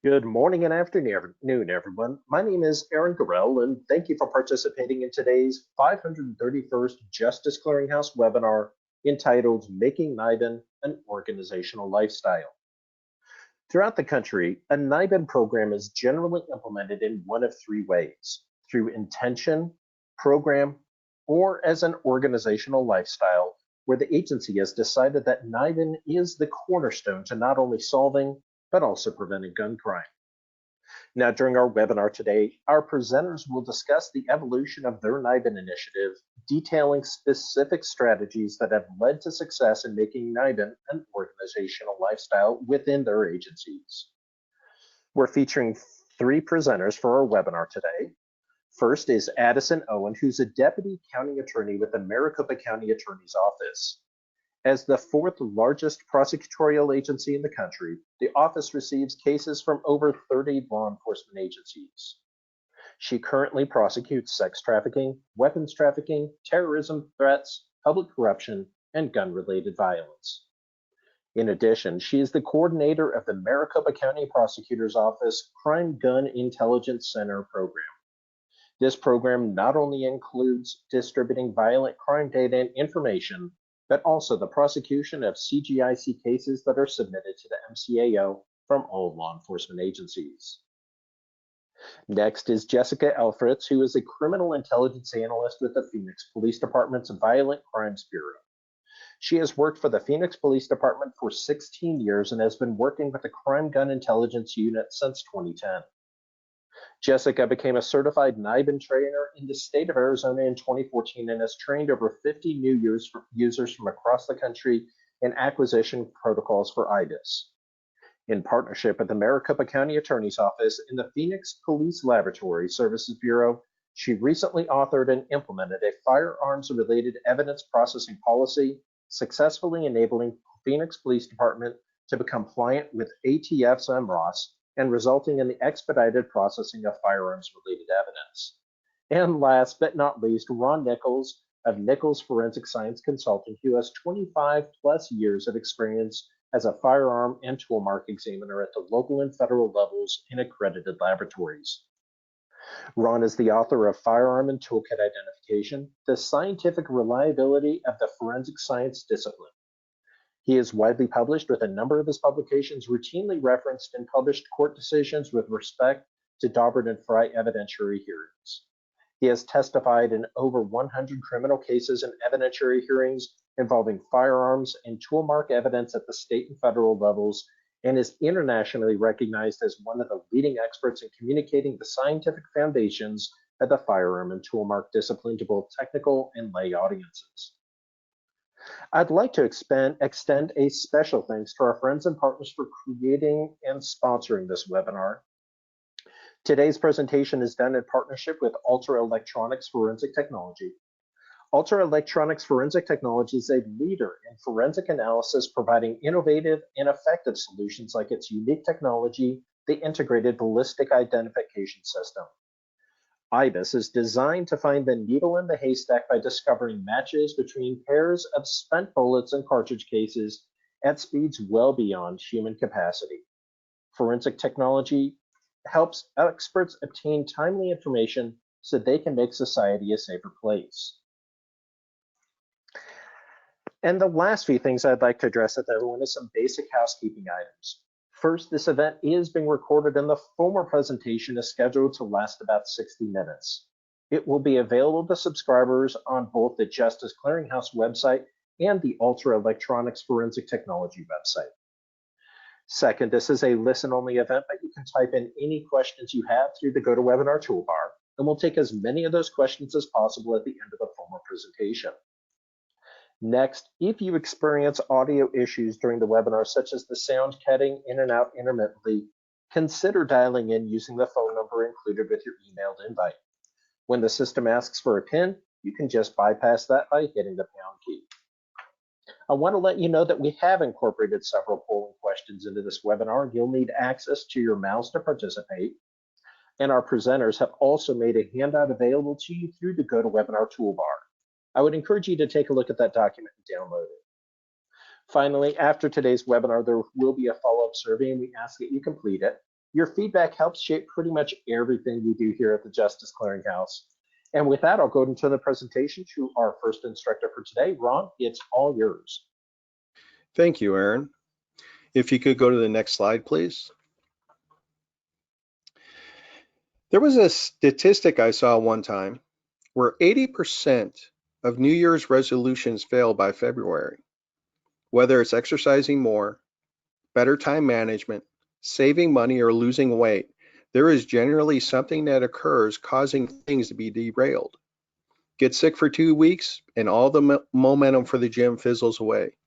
Good morning and afternoon, everyone. My name is Aaron Gorell, and thank you for participating in today's 531st Justice Clearinghouse webinar entitled Making NIBIN an Organizational Lifestyle. Throughout the country, a NIBIN program is generally implemented in one of three ways: through intention, program, or as an organizational lifestyle, where the agency has decided that NIBIN is the cornerstone to not only solving, but also preventing gun crime. Now, during our webinar today, our presenters will discuss the evolution of their NIBIN initiative, detailing specific strategies that have led to success in making NIBIN an organizational lifestyle within their agencies. We're featuring three presenters for our webinar today. First is Addison Owen, who's a Deputy County Attorney with the Maricopa County Attorney's Office. As the fourth largest prosecutorial agency in the country, the office receives cases from over 30 law enforcement agencies. She currently prosecutes sex trafficking, weapons trafficking, terrorism threats, public corruption, and gun-related violence. In addition, she is the coordinator of the Maricopa County Prosecutor's Office Crime Gun Intelligence Center program. This program not only includes distributing violent crime data and information, but also the prosecution of CGIC cases that are submitted to the MCAO from all law enforcement agencies. Next is Jessica Elfritz, who is a criminal intelligence analyst with the Phoenix Police Department's Violent Crimes Bureau. She has worked for the Phoenix Police Department for 16 years and has been working with the Crime Gun Intelligence Unit since 2010. Jessica became a certified NIBIN trainer in the state of Arizona in 2014 and has trained over 50 new users from across the country in acquisition protocols for IBIS. In partnership with the Maricopa County Attorney's Office and the Phoenix Police Laboratory Services Bureau, she recently authored and implemented a firearms-related evidence processing policy, successfully enabling Phoenix Police Department to become compliant with ATF's MROS and resulting in the expedited processing of firearms-related evidence. And last but not least, Ron Nichols of Nichols Forensic Science Consulting, who has 25 plus years of experience as a firearm and tool mark examiner at the local and federal levels in accredited laboratories. Ron is the author of Firearm and Toolkit Identification, the Scientific Reliability of the Forensic Science Discipline. He is widely published, with a number of his publications routinely referenced in published court decisions with respect to Daubert and Frye evidentiary hearings. He has testified in over 100 criminal cases and evidentiary hearings involving firearms and tool mark evidence at the state and federal levels, and is internationally recognized as one of the leading experts in communicating the scientific foundations of the firearm and tool mark discipline to both technical and lay audiences. I'd like to extend a special thanks to our friends and partners for creating and sponsoring this webinar. Today's presentation is done in partnership with Ultra Electronics Forensic Technology. Ultra Electronics Forensic Technology is a leader in forensic analysis, providing innovative and effective solutions like its unique technology, the Integrated Ballistic Identification System. IBIS is designed to find the needle in the haystack by discovering matches between pairs of spent bullets and cartridge cases at speeds well beyond human capacity. Forensic technology helps experts obtain timely information so they can make society a safer place. And the last few things I'd like to address with everyone is some basic housekeeping items. First, this event is being recorded and the formal presentation is scheduled to last about 60 minutes. It will be available to subscribers on both the Justice Clearinghouse website and the Ultra Electronics Forensic Technology website. Second, this is a listen-only event, but you can type in any questions you have through the GoToWebinar toolbar, and we'll take as many of those questions as possible at the end of the formal presentation. Next, if you experience audio issues during the webinar, such as the sound cutting in and out intermittently, consider dialing in using the phone number included with your emailed invite. When the system asks for a PIN, you can just bypass that by hitting the pound key. I want to let you know that we have incorporated several polling questions into this webinar. You'll need access to your mouse to participate. And our presenters have also made a handout available to you through the GoToWebinar toolbar. I would encourage you to take a look at that document and download it. Finally, after today's webinar, there will be a follow-up survey and we ask that you complete it. Your feedback helps shape pretty much everything we do here at the Justice Clearinghouse. And with that, I'll go into the presentation to our first instructor for today. Ron, it's all yours. Thank you, Aaron. If you could go to the next slide, please. There was a statistic I saw one time where 80% of New Year's resolutions fail by February. Whether it's exercising more, better time management, saving money, or losing weight, there is generally something that occurs causing things to be derailed. Get sick for 2 weeks and all the momentum for the gym fizzles away.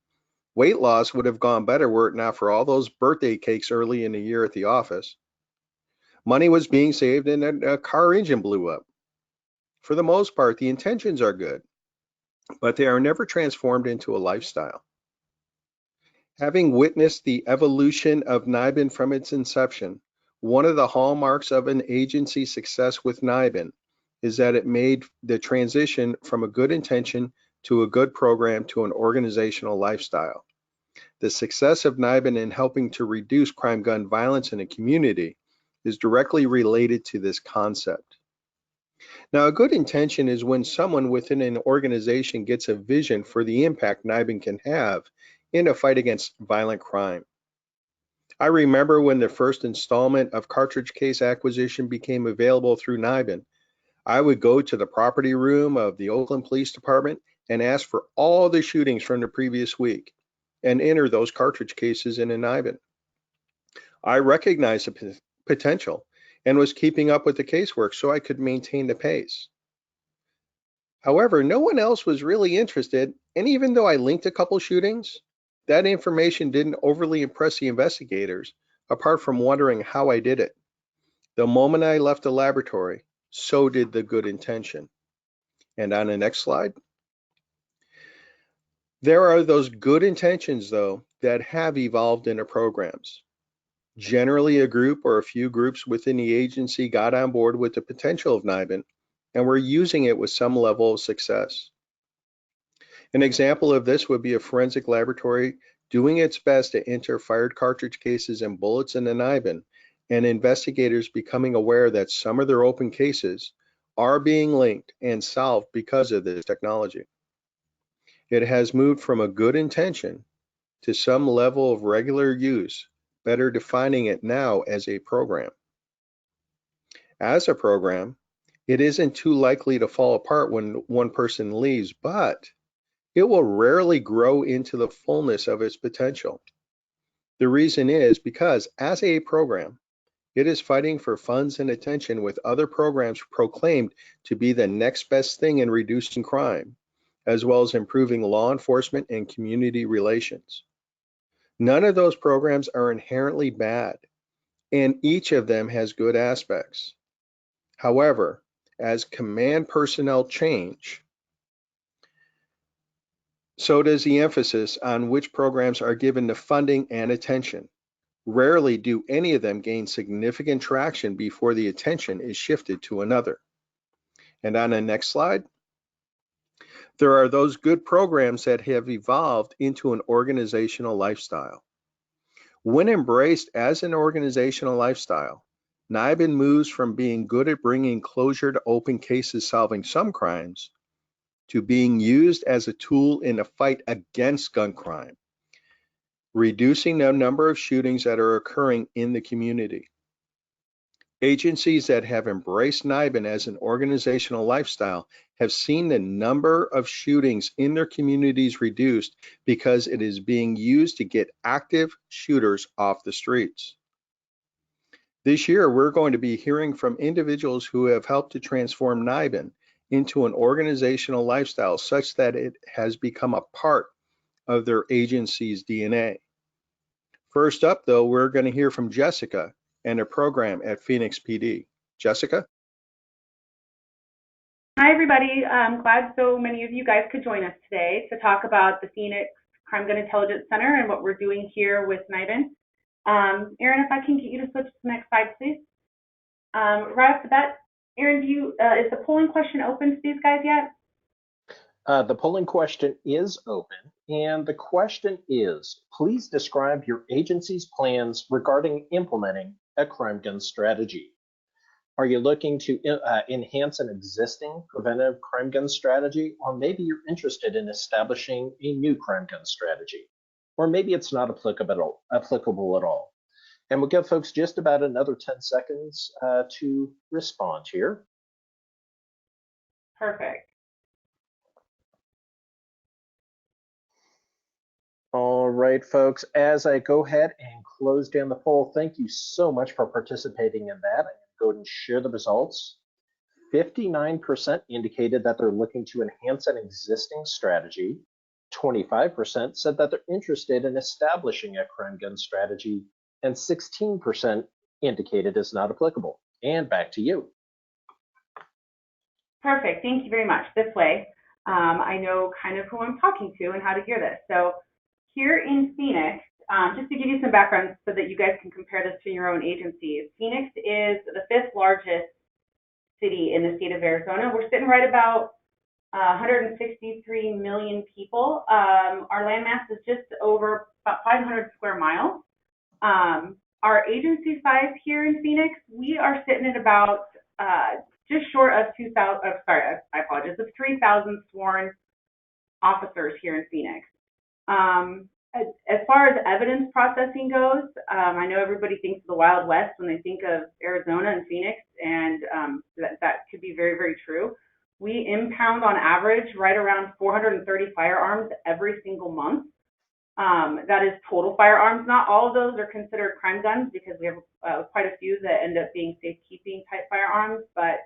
Weight loss would have gone better were it not for all those birthday cakes early in the year at the office. Money was being saved and a car engine blew up. For the most part, the intentions are good, but they are never transformed into a lifestyle. Having witnessed the evolution of NIBIN from its inception, one of the hallmarks of an agency's success with NIBIN is that it made the transition from a good intention to a good program to an organizational lifestyle. The success of NIBIN in helping to reduce crime gun violence in a community is directly related to this concept. Now, a good intention is when someone within an organization gets a vision for the impact NIBIN can have in a fight against violent crime. I remember when the first installment of cartridge case acquisition became available through NIBIN, I would go to the property room of the Oakland Police Department and ask for all the shootings from the previous week and enter those cartridge cases in a NIBIN. I recognized the potential and was keeping up with the casework so I could maintain the pace. However, no one else was really interested, and even though I linked a couple shootings, that information didn't overly impress the investigators, apart from wondering how I did it. The moment I left the laboratory, so did the good intention. And on the next slide. There are those good intentions, though, that have evolved into programs. Generally, a group or a few groups within the agency got on board with the potential of NIBIN and were using it with some level of success. An example of this would be a forensic laboratory doing its best to enter fired cartridge cases and bullets in the NIBIN, and investigators becoming aware that some of their open cases are being linked and solved because of this technology. It has moved from a good intention to some level of regular use, better defining it now as a program. As a program, it isn't too likely to fall apart when one person leaves, but it will rarely grow into the fullness of its potential. The reason is because as a program, it is fighting for funds and attention with other programs proclaimed to be the next best thing in reducing crime, as well as improving law enforcement and community relations. None of those programs are inherently bad, and each of them has good aspects. However, as command personnel change, so does the emphasis on which programs are given the funding and attention. Rarely do any of them gain significant traction before the attention is shifted to another. And on the next slide, there are those good programs that have evolved into an organizational lifestyle. When embraced as an organizational lifestyle, NIBIN moves from being good at bringing closure to open cases solving some crimes to being used as a tool in a fight against gun crime, reducing the number of shootings that are occurring in the community. Agencies that have embraced NIBIN as an organizational lifestyle have seen the number of shootings in their communities reduced because it is being used to get active shooters off the streets. This year, we're going to be hearing from individuals who have helped to transform NIBIN into an organizational lifestyle such that it has become a part of their agency's DNA. First up, though, we're going to hear from Jessica and a program at Phoenix PD. Jessica? Hi, everybody. I'm glad so many of you guys could join us today to talk about the Phoenix Crime Gun Intelligence Center and what we're doing here with NIBIN. Aaron, if I can get you to switch to the next slide, please. Right off the bat, Aaron, is the polling question open to these guys yet? The polling question is open, and the question is, please describe your agency's plans regarding implementing a crime gun strategy? Are you looking to enhance an existing preventive crime gun strategy, or maybe you're interested in establishing a new crime gun strategy? Or maybe it's not applicable at all. And we'll give folks just about another 10 seconds to respond here. Perfect. All right, folks, as I go ahead and close down the poll, thank you so much for participating in that. I'm going to go ahead and share the results. 59% indicated that they're looking to enhance an existing strategy. 25% said that they're interested in establishing a crime gun strategy, and 16% indicated it's not applicable. And back to you. Perfect. Thank you very much. This way, I know kind of who I'm talking to and how to hear this. So here in Phoenix, just to give you some background so that you guys can compare this to your own agencies, Phoenix is the 5th largest city in the state of Arizona. We're sitting right about 163 million people. Our landmass is just over about 500 square miles. Our agency size here in Phoenix, we are sitting at about just short of 2,000, I apologize, of 3,000 sworn officers here in Phoenix. As far as evidence processing goes, I know everybody thinks of the Wild West when they think of Arizona and Phoenix, and that could be very, very true. We impound on average right around 430 firearms every single month. That is total firearms. Not all of those are considered crime guns because we have quite a few that end up being safekeeping type firearms, but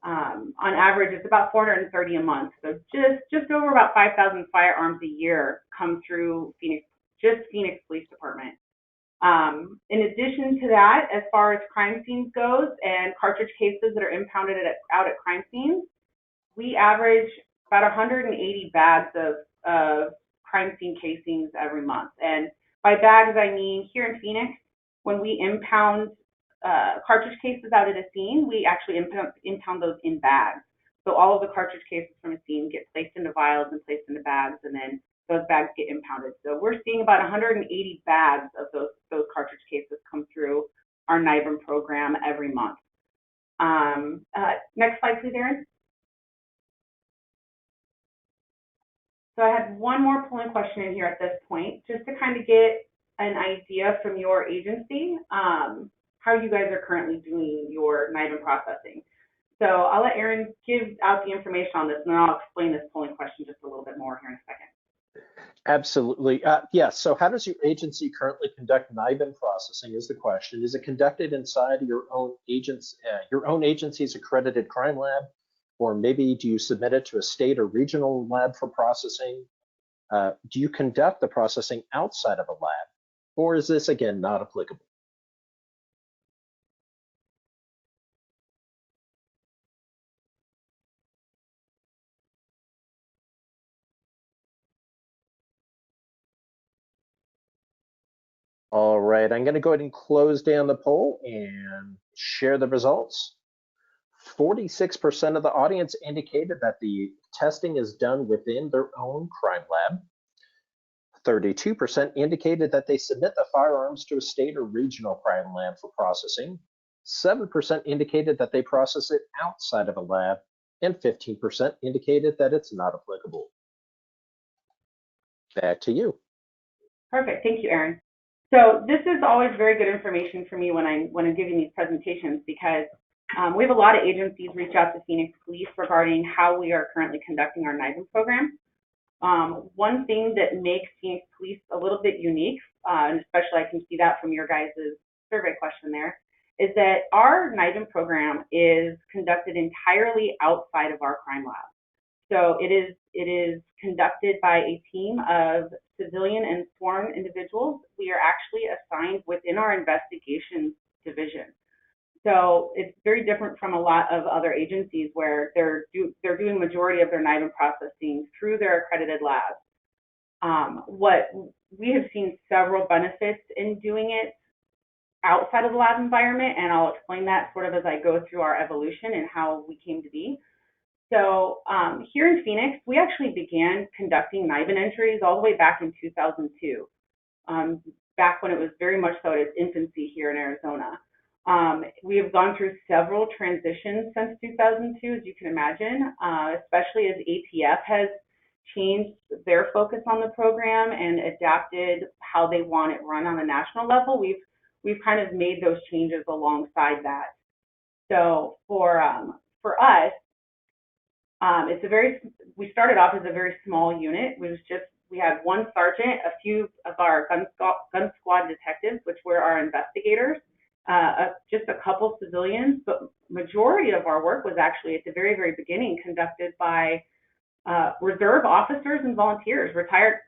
on average, it's about 430 a month. So just over about 5,000 firearms a year come through Phoenix Police Department. In addition to that, as far as crime scenes goes and cartridge cases that are impounded out at crime scenes, we average about 180 bags of crime scene casings every month. And by bags, I mean here in Phoenix, when we impound cartridge cases out at a scene, we actually impound those in bags. So all of the cartridge cases from a scene get placed into vials and placed into bags, and then those bags get impounded. So we're seeing about 180 bags of those cartridge cases come through our NIBIN program every month. Next slide, please, Erin. So I had one more polling question in here at this point, just to kind of get an idea from your agency how you guys are currently doing your NIBIN processing. So I'll let Erin give out the information on this, and then I'll explain this polling question just a little bit more here in a second. Absolutely. Yes. So how does your agency currently conduct NIBIN processing is the question. Is it conducted inside your own agency's accredited crime lab? Or maybe do you submit it to a state or regional lab for processing? Do you conduct the processing outside of a lab? Or is this, again, not applicable? All right, I'm going to go ahead and close down the poll and share the results. 46% of the audience indicated that the testing is done within their own crime lab. 32% indicated that they submit the firearms to a state or regional crime lab for processing. 7% indicated that they process it outside of a lab, and 15% indicated that it's not applicable. Back to you. Perfect. Thank you, Erin. So this is always very good information for me when I'm giving these presentations, because we have a lot of agencies reach out to Phoenix Police regarding how we are currently conducting our NIBIN program. One thing that makes Phoenix Police a little bit unique, and especially I can see that from your guys' survey question there, is that our NIBIN program is conducted entirely outside of our crime lab. So it is conducted by a team of civilian and sworn individuals. We are actually assigned within our investigations division. So it's very different from a lot of other agencies where they're doing majority of their NIBIN processing through their accredited labs. What we have seen several benefits in doing it outside of the lab environment, and I'll explain that sort of as I go through our evolution and how we came to be. So here in Phoenix, we actually began conducting NIBIN entries all the way back in 2002. back when it was very much so at its infancy here in Arizona. We have gone through several transitions since 2002, as you can imagine, especially as ATF has changed their focus on the program and adapted how they want it run on a national level. We've kind of made those changes alongside that. So for us, we started off as a very small unit. We had one sergeant, a few of our gun squad detectives, which were our investigators, just a couple civilians, but majority of our work was actually at the very, very beginning conducted by reserve officers and volunteers, retired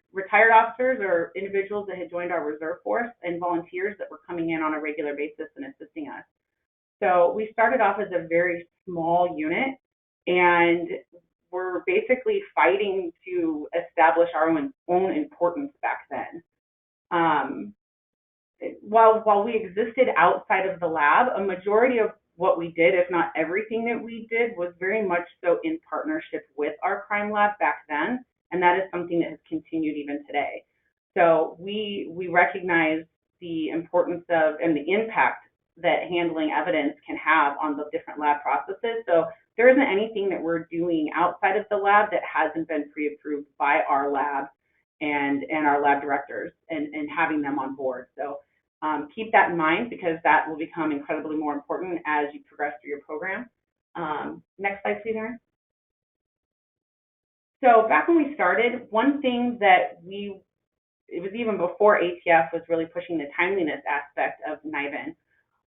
officers or individuals that had joined our reserve force, and volunteers that were coming in on a regular basis and assisting us. So we started off as a very small unit, and we're basically fighting to establish our own importance back then. While we existed outside of the lab, a majority of what we did, if not everything that we did, was very much so in partnership with our crime lab back then, and that is something that has continued even today. So we recognize the importance of and the impact that handling evidence can have on the different lab processes. So there isn't anything that we're doing outside of the lab that hasn't been pre-approved by our lab and our lab directors and having them on board. So keep that in mind, because that will become incredibly more important as you progress through your program. Next slide, please, Erin. So back when we started, one thing that it was even before ATF was really pushing the timeliness aspect of NIBIN,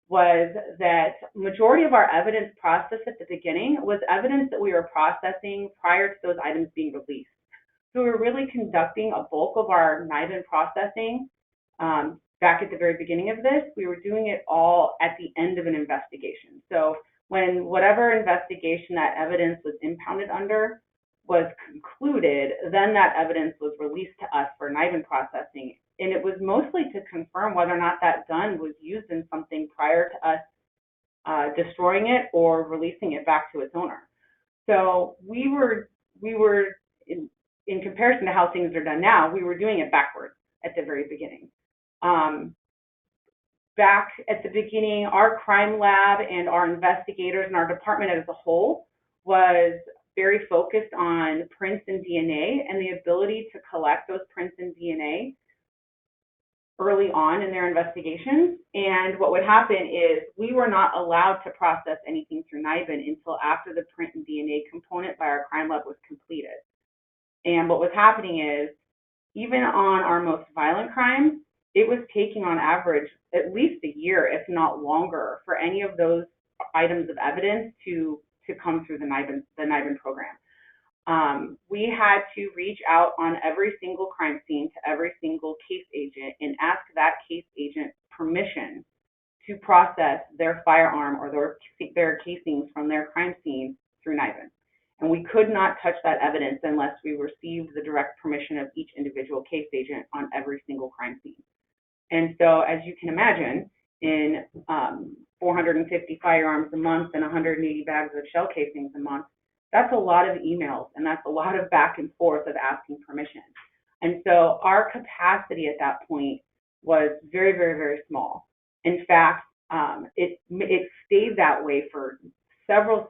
was that majority of our evidence process at the beginning was evidence that we were processing prior to those items being released. So we were really conducting a bulk of our NIBIN processing back at the very beginning of this. We were doing it all at the end of an investigation. So when whatever investigation that evidence was impounded under was concluded, then that evidence was released to us for NIBIN processing. And it was mostly to confirm whether or not that gun was used in something prior to us destroying it or releasing it back to its owner. So we were in comparison to how things are done now, we were doing it backwards at the very beginning. Back at the beginning, our crime lab and our investigators and our department as a whole was very focused on prints and DNA and the ability to collect those prints and DNA early on in their investigations. And what would happen is we were not allowed to process anything through NIBIN until after the print and DNA component by our crime lab was completed. And what was happening is, even on our most violent crimes, it was taking on average at least a year, if not longer, for any of those items of evidence to come through the NIBIN program. We had to reach out on every single crime scene to every single case agent and ask that case agent permission to process their firearm or their casings from their crime scene through NIBIN. And we could not touch that evidence unless we received the direct permission of each individual case agent on every single crime scene. And so, as you can imagine, in 450 firearms a month and 180 bags of shell casings a month, that's a lot of emails and that's a lot of back and forth of asking permission. And so our capacity at that point was very, very, very small. In fact, it stayed that way for several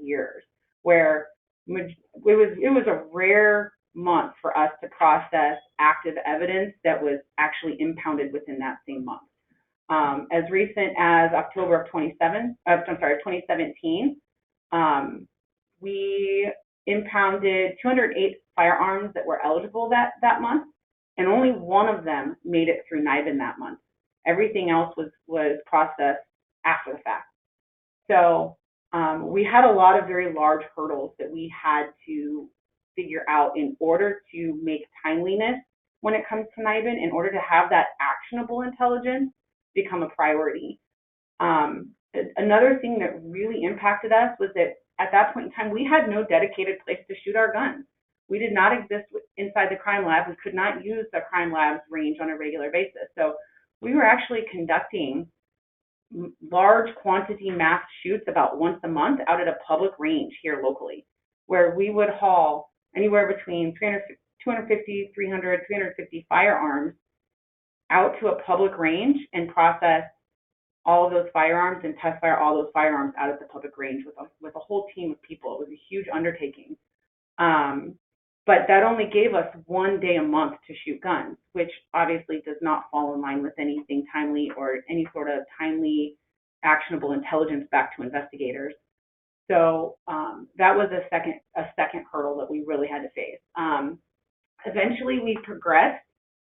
years, where it was a rare month for us to process active evidence that was actually impounded within that same month. As recent as October of 2017, we impounded 208 firearms that were eligible that month, and only one of them made it through NIBIN that month. Everything else was processed after the fact. So we had a lot of very large hurdles that we had to figure out in order to make timeliness when it comes to NIBIN, in order to have that actionable intelligence become a priority. Another thing that really impacted us was that at that point in time, we had no dedicated place to shoot our guns. We did not exist inside the crime lab. We could not use the crime lab's range on a regular basis. So we were actually conducting large quantity mass shoots about once a month out at a public range here locally, where we would haul anywhere between 250, 300, 350 firearms out to a public range and process all of those firearms and test fire all those firearms out at the public range with a whole team of people. It was a huge undertaking. But that only gave us 1 day a month to shoot guns, which obviously does not fall in line with anything timely or any sort of timely, actionable intelligence back to investigators. So that was a second hurdle that we really had to face. Eventually, we progressed,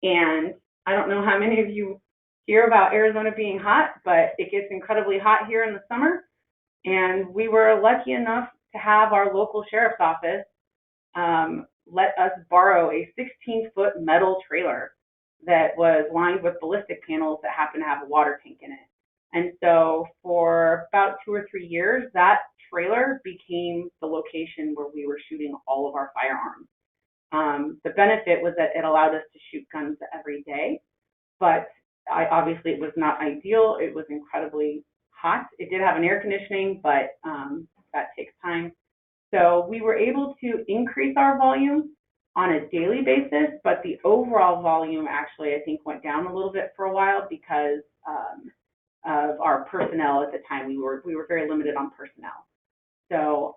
and I don't know how many of you hear about Arizona being hot, but it gets incredibly hot here in the summer. And we were lucky enough to have our local sheriff's office let us borrow a 16-foot metal trailer that was lined with ballistic panels that happened to have a water tank in it. And so for about 2 or 3 years, that trailer became the location where we were shooting all of our firearms. The benefit was that it allowed us to shoot guns every day, but obviously it was not ideal. It was incredibly hot. It did have an air conditioning, but that takes time. So we were able to increase our volume on a daily basis, but the overall volume actually, I think, went down a little bit for a while because of our personnel at the time. We were very limited on personnel. So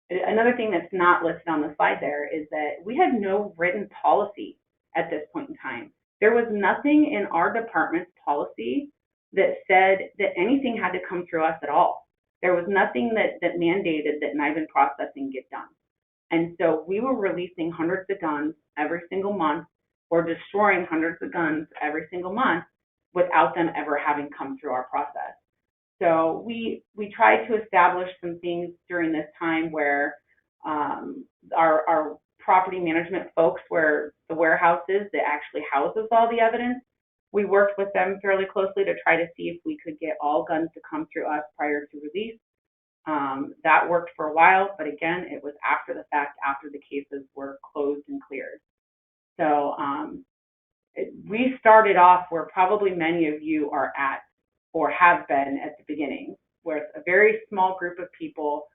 another thing that's not listed on the slide there is that we had no written policy at this point in time. There was nothing in our department's policy that said that anything had to come through us at all. There was nothing that mandated that NIBIN processing get done. And so we were releasing hundreds of guns every single month or destroying hundreds of guns every single month without them ever having come through our process. So we tried to establish some things during this time where our property management folks, where the warehouses that actually houses all the evidence, we worked with them fairly closely to try to see if we could get all guns to come through us prior to release. That worked for a while, but again, it was after the fact, after the cases were closed and cleared. So we started off where probably many of you are at or have been at the beginning, where it's a very small group of people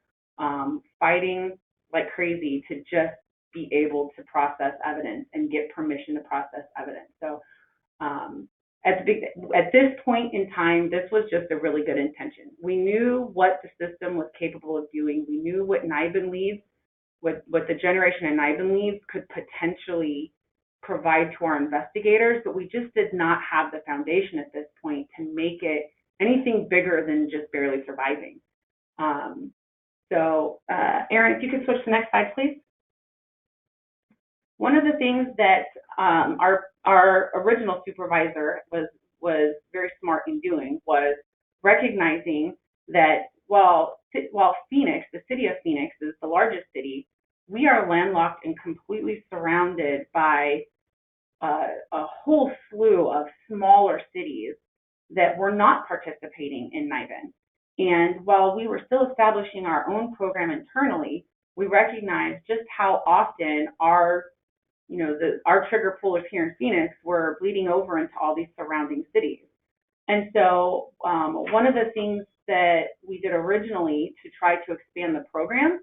fighting like crazy to just be able to process evidence and get permission to process evidence. So at this point in time, this was just a really good intention. We knew what the system was capable of doing. We knew what NIBIN leads, what the generation of NIBIN leads could potentially provide to our investigators, but we just did not have the foundation at this point to make it anything bigger than just barely surviving. Aaron, if you could switch to the next slide, please. One of the things that our original supervisor was very smart in doing was recognizing that while Phoenix, the city of Phoenix, is the largest city, we are landlocked and completely surrounded by a whole slew of smaller cities that were not participating in NIBIN. And while we were still establishing our own program internally, we recognized just how often our trigger pullers here in Phoenix were bleeding over into all these surrounding cities. And so one of the things that we did originally to try to expand the program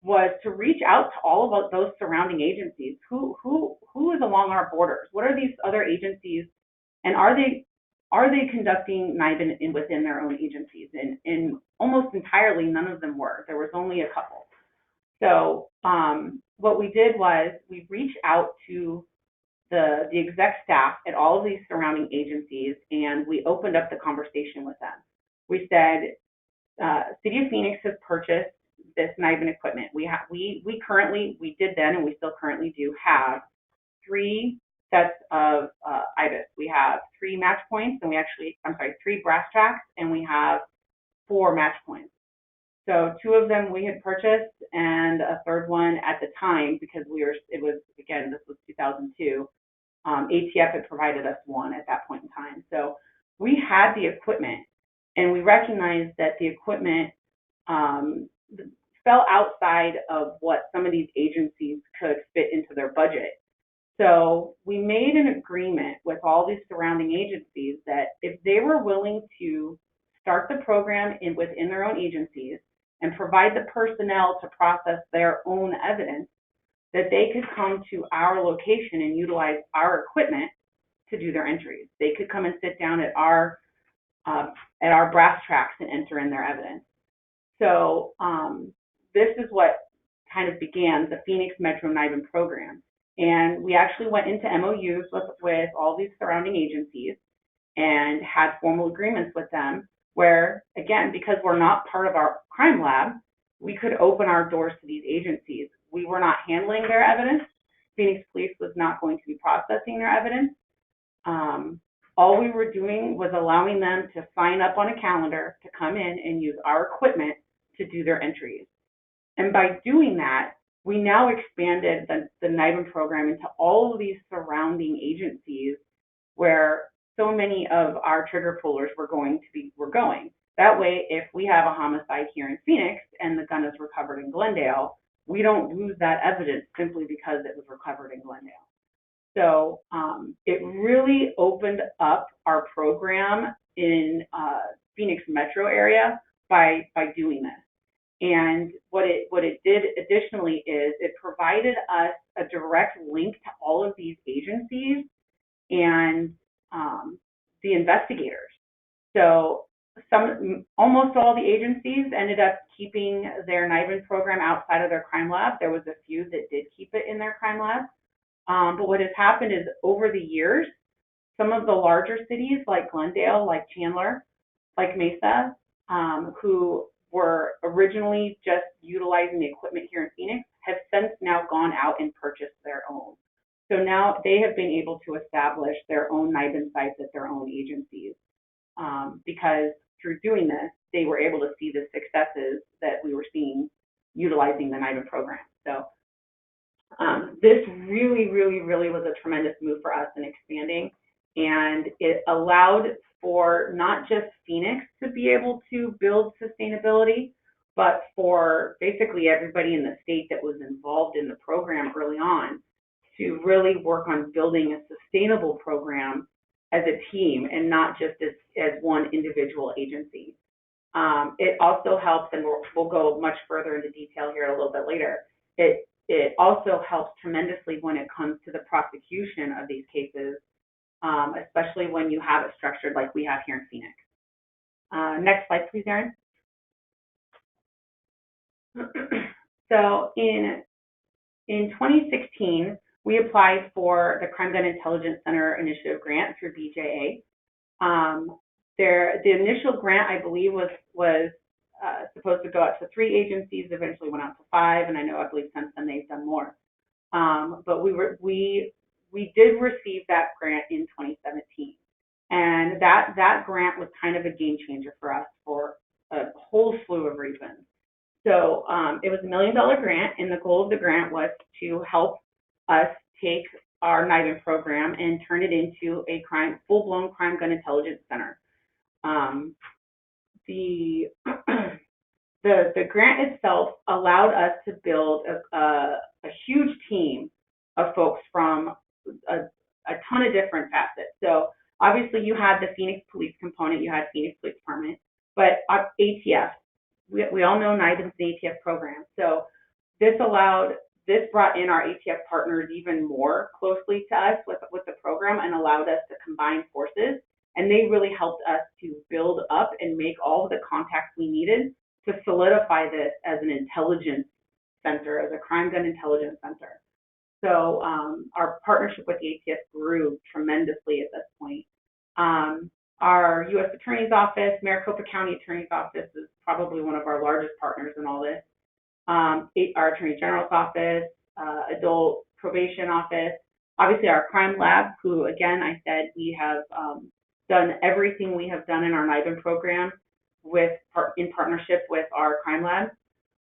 was to reach out to all of those surrounding agencies. Who is along our borders? What are these other agencies, and are they conducting NIBIN within their own agencies? And almost entirely, none of them were. There was only a couple. So what we did was we reached out to the exec staff at all of these surrounding agencies, and we opened up the conversation with them. We said, City of Phoenix has purchased this NIBIN equipment. We did then, and we still currently do have 3 sets of IBIS. We have 3 match points, and 3 brass tracks, and we have 4 match points. So 2 of them we had purchased, and a third one at the time, because this was 2002, ATF had provided us 1 at that point in time. So we had the equipment, and we recognized that the equipment fell outside of what some of these agencies could fit into their budget. So we made an agreement with all these surrounding agencies that if they were willing to start the program within their own agencies and provide the personnel to process their own evidence, that they could come to our location and utilize our equipment to do their entries. They could come and sit down at our brass tracks and enter in their evidence. So this is what kind of began the Phoenix Metro NIBIN program. And we actually went into MOUs with all these surrounding agencies and had formal agreements with them where, again, because we're not part of our crime lab, we could open our doors to these agencies. We were not handling their evidence. Phoenix Police was not going to be processing their evidence. All we were doing was allowing them to sign up on a calendar to come in and use our equipment to do their entries. And by doing that, we now expanded the NIBIN program into all of these surrounding agencies where so many of our trigger pullers were going. That way, if we have a homicide here in Phoenix and the gun is recovered in Glendale, we don't lose that evidence simply because it was recovered in Glendale. So it really opened up our program in Phoenix metro area by doing this. And what it did additionally is it provided us a direct link to all of these agencies and the investigators. So almost all the agencies ended up keeping their NIBIN program outside of their crime lab. There was a few that did keep it in their crime lab. But what has happened is over the years, some of the larger cities like Glendale, like Chandler, like Mesa, who were originally just utilizing the equipment here in Phoenix, have since now gone out and purchased their own. So now they have been able to establish their own NIBIN sites at their own agencies because through doing this, they were able to see the successes that we were seeing utilizing the NIBIN program. So this really, really, really was a tremendous move for us in expanding, and it allowed for not just Phoenix to be able to build sustainability, but for basically everybody in the state that was involved in the program early on to really work on building a sustainable program as a team and not just as one individual agency. It also helps, and we'll go much further into detail here a little bit later, it also helps tremendously when it comes to the prosecution of these cases, especially when you have it structured like we have here in Phoenix. Next slide, please, Erin. So in 2016, we applied for the Crime Gun Intelligence Center Initiative grant through BJA. The initial grant, I believe, was supposed to go out to 3 agencies, eventually went out to 5, and I believe since then they've done more. But we did receive that grant in 2017, and that grant was kind of a game changer for us for a whole slew of reasons. So it was $1 million grant, and the goal of the grant was to help us take our NIBIN program and turn it into a full-blown crime gun intelligence center. The grant itself allowed us to build a huge team of folks from a ton of different facets. So obviously you had the Phoenix Police component, you had Phoenix Police Department, but ATF, we all know NIBIN's the ATF program. So this brought in our ATF partners even more closely to us with the program and allowed us to combine forces. And they really helped us to build up and make all of the contacts we needed to solidify this as an intelligence center, as a crime gun intelligence center. So our partnership with the ATF grew tremendously at this point. Our U.S. Attorney's Office, Maricopa County Attorney's Office is probably one of our largest partners in all this. Our Attorney General's Office, Adult Probation Office, obviously our crime lab, who again, I said we have done everything we have done in our NIBIN program in partnership with our crime lab.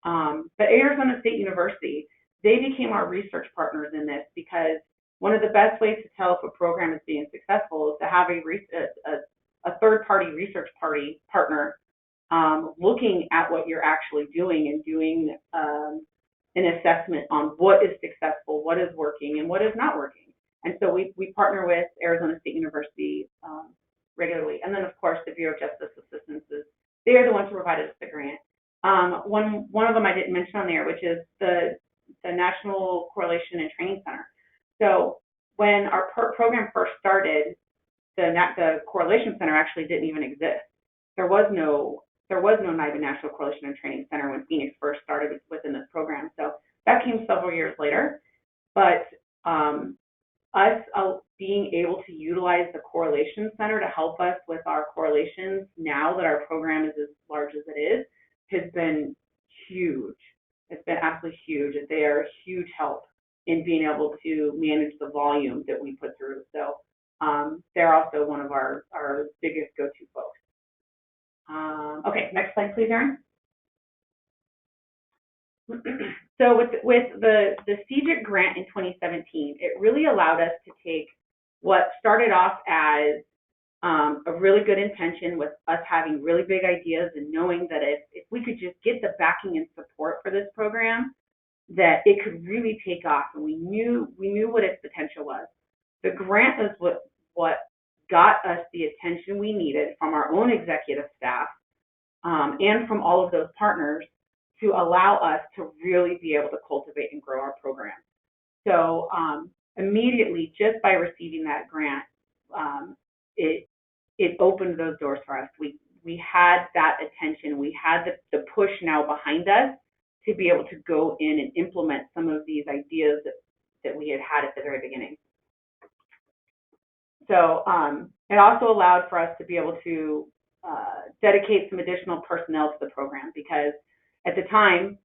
But Arizona State University, they became our research partners in this because one of the best ways to tell if a program is being successful is to have a third-party research partner looking at what you're actually doing and doing an assessment on what is successful, what is working, and what is not working. And so we partner with Arizona State University regularly. And then, of course, the Bureau of Justice Assistance, they are the ones who provided us the grant. One of them I didn't mention on there, which is the National Correlation and Training Center. So when our program first started, the Correlation Center actually didn't even exist. There was no NIBIN National Correlation and Training Center when Phoenix first started within this program. So that came several years later. But us being able to utilize the Correlation Center to help us with our correlations now that our program is as large as it is has been huge. It's been absolutely huge. They are a huge help in being able to manage the volume that we put through. So they're also one of our biggest go-to folks. Okay, next slide, please, Erin. So with the CGIC grant in 2017, it really allowed us to take what started off as a really good intention with us having really big ideas and knowing that if we could just get the backing and support for this program, that it could really take off, and we knew what its potential was. The grant is what got us the attention we needed from our own executive staff and from all of those partners to allow us to really be able to cultivate and grow our program. So immediately, just by receiving that grant, it opened those doors for us. We had that attention. We had the push now behind us to be able to go in and implement some of these ideas that we had at the very beginning. So it also allowed for us to be able to dedicate some additional personnel to the program, because at the time,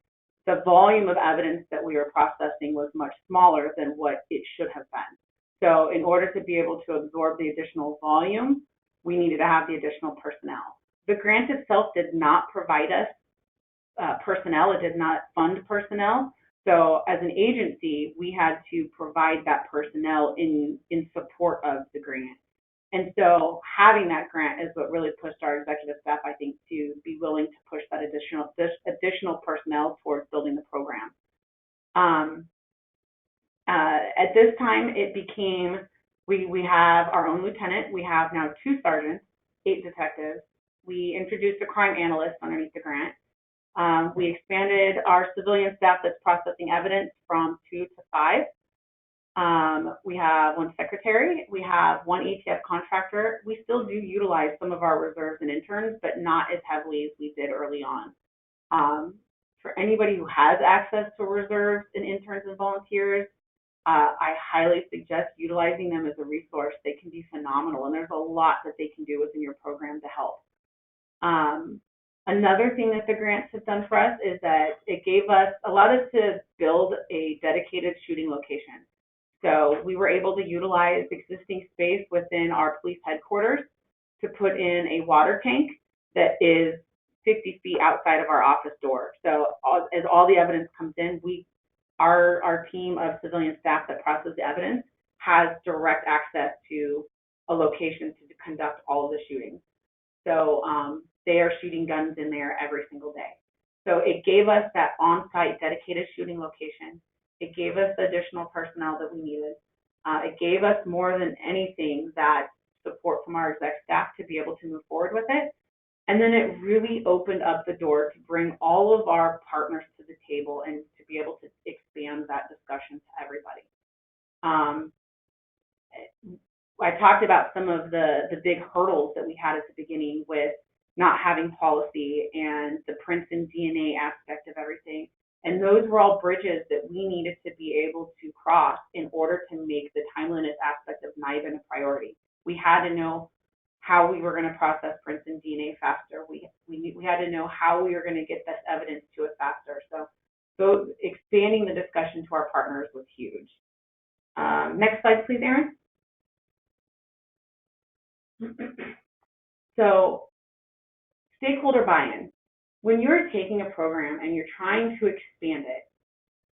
the volume of evidence that we were processing was much smaller than what it should have been. So in order to be able to absorb the additional volume, we needed to have the additional personnel. The grant itself did not provide us personnel. It did not fund personnel. So as an agency, we had to provide that personnel in support of the grant. And so having that grant is what really pushed our executive staff, I think, to be willing to push that additional personnel towards building the program. At this time, it became, we have our own lieutenant. We have now 2 sergeants, 8 detectives. We introduced a crime analyst underneath the grant. We expanded our civilian staff that's processing evidence from 2 to 5. We have 1 secretary. We have 1 ATF contractor. We still do utilize some of our reserves and interns, but not as heavily as we did early on. For anybody who has access to reserves and interns and volunteers, I highly suggest utilizing them as a resource. They can be phenomenal, and there's a lot that they can do within your program to help. Another thing that the grants have done for us is that it allowed us to build a dedicated shooting location. So we were able to utilize existing space within our police headquarters to put in a water tank that is 50 feet outside of our office door. So as all the evidence comes in, our team of civilian staff that process the evidence has direct access to a location to conduct all of the shootings. So they are shooting guns in there every single day. So it gave us that on-site dedicated shooting location. It gave us the additional personnel that we needed. It gave us more than anything that support from our exec staff to be able to move forward with it. And then it really opened up the door to bring all of our partners to the table and to be able to expand that discussion to everybody. I talked about some of the big hurdles that we had at the beginning with not having policy and the prints and DNA aspect of everything. And those were all bridges that we needed to be able to cross in order to make the timeliness aspect of NIBIN a priority. We had to know how we were going to process prints and DNA faster. We had to know how we were going to get this evidence to it faster. So expanding the discussion to our partners was huge. Next slide, please, Erin. So stakeholder buy-in. When you're taking a program and you're trying to expand it,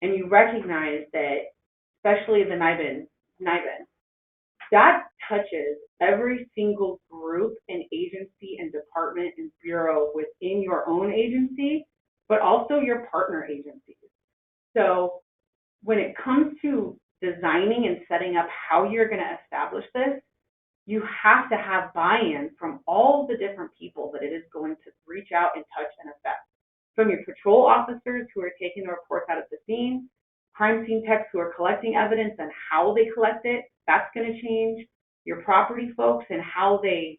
and you recognize that, especially the NIBIN, that touches every single group and agency and department and bureau within your own agency, but also your partner agencies. So when it comes to designing and setting up how you're going to establish this, you have to have buy-in from all the different people that it is going to reach out and touch and affect. From your patrol officers who are taking the reports out of the scene, crime scene techs who are collecting evidence and how they collect it, that's going to change. Your property folks and how they,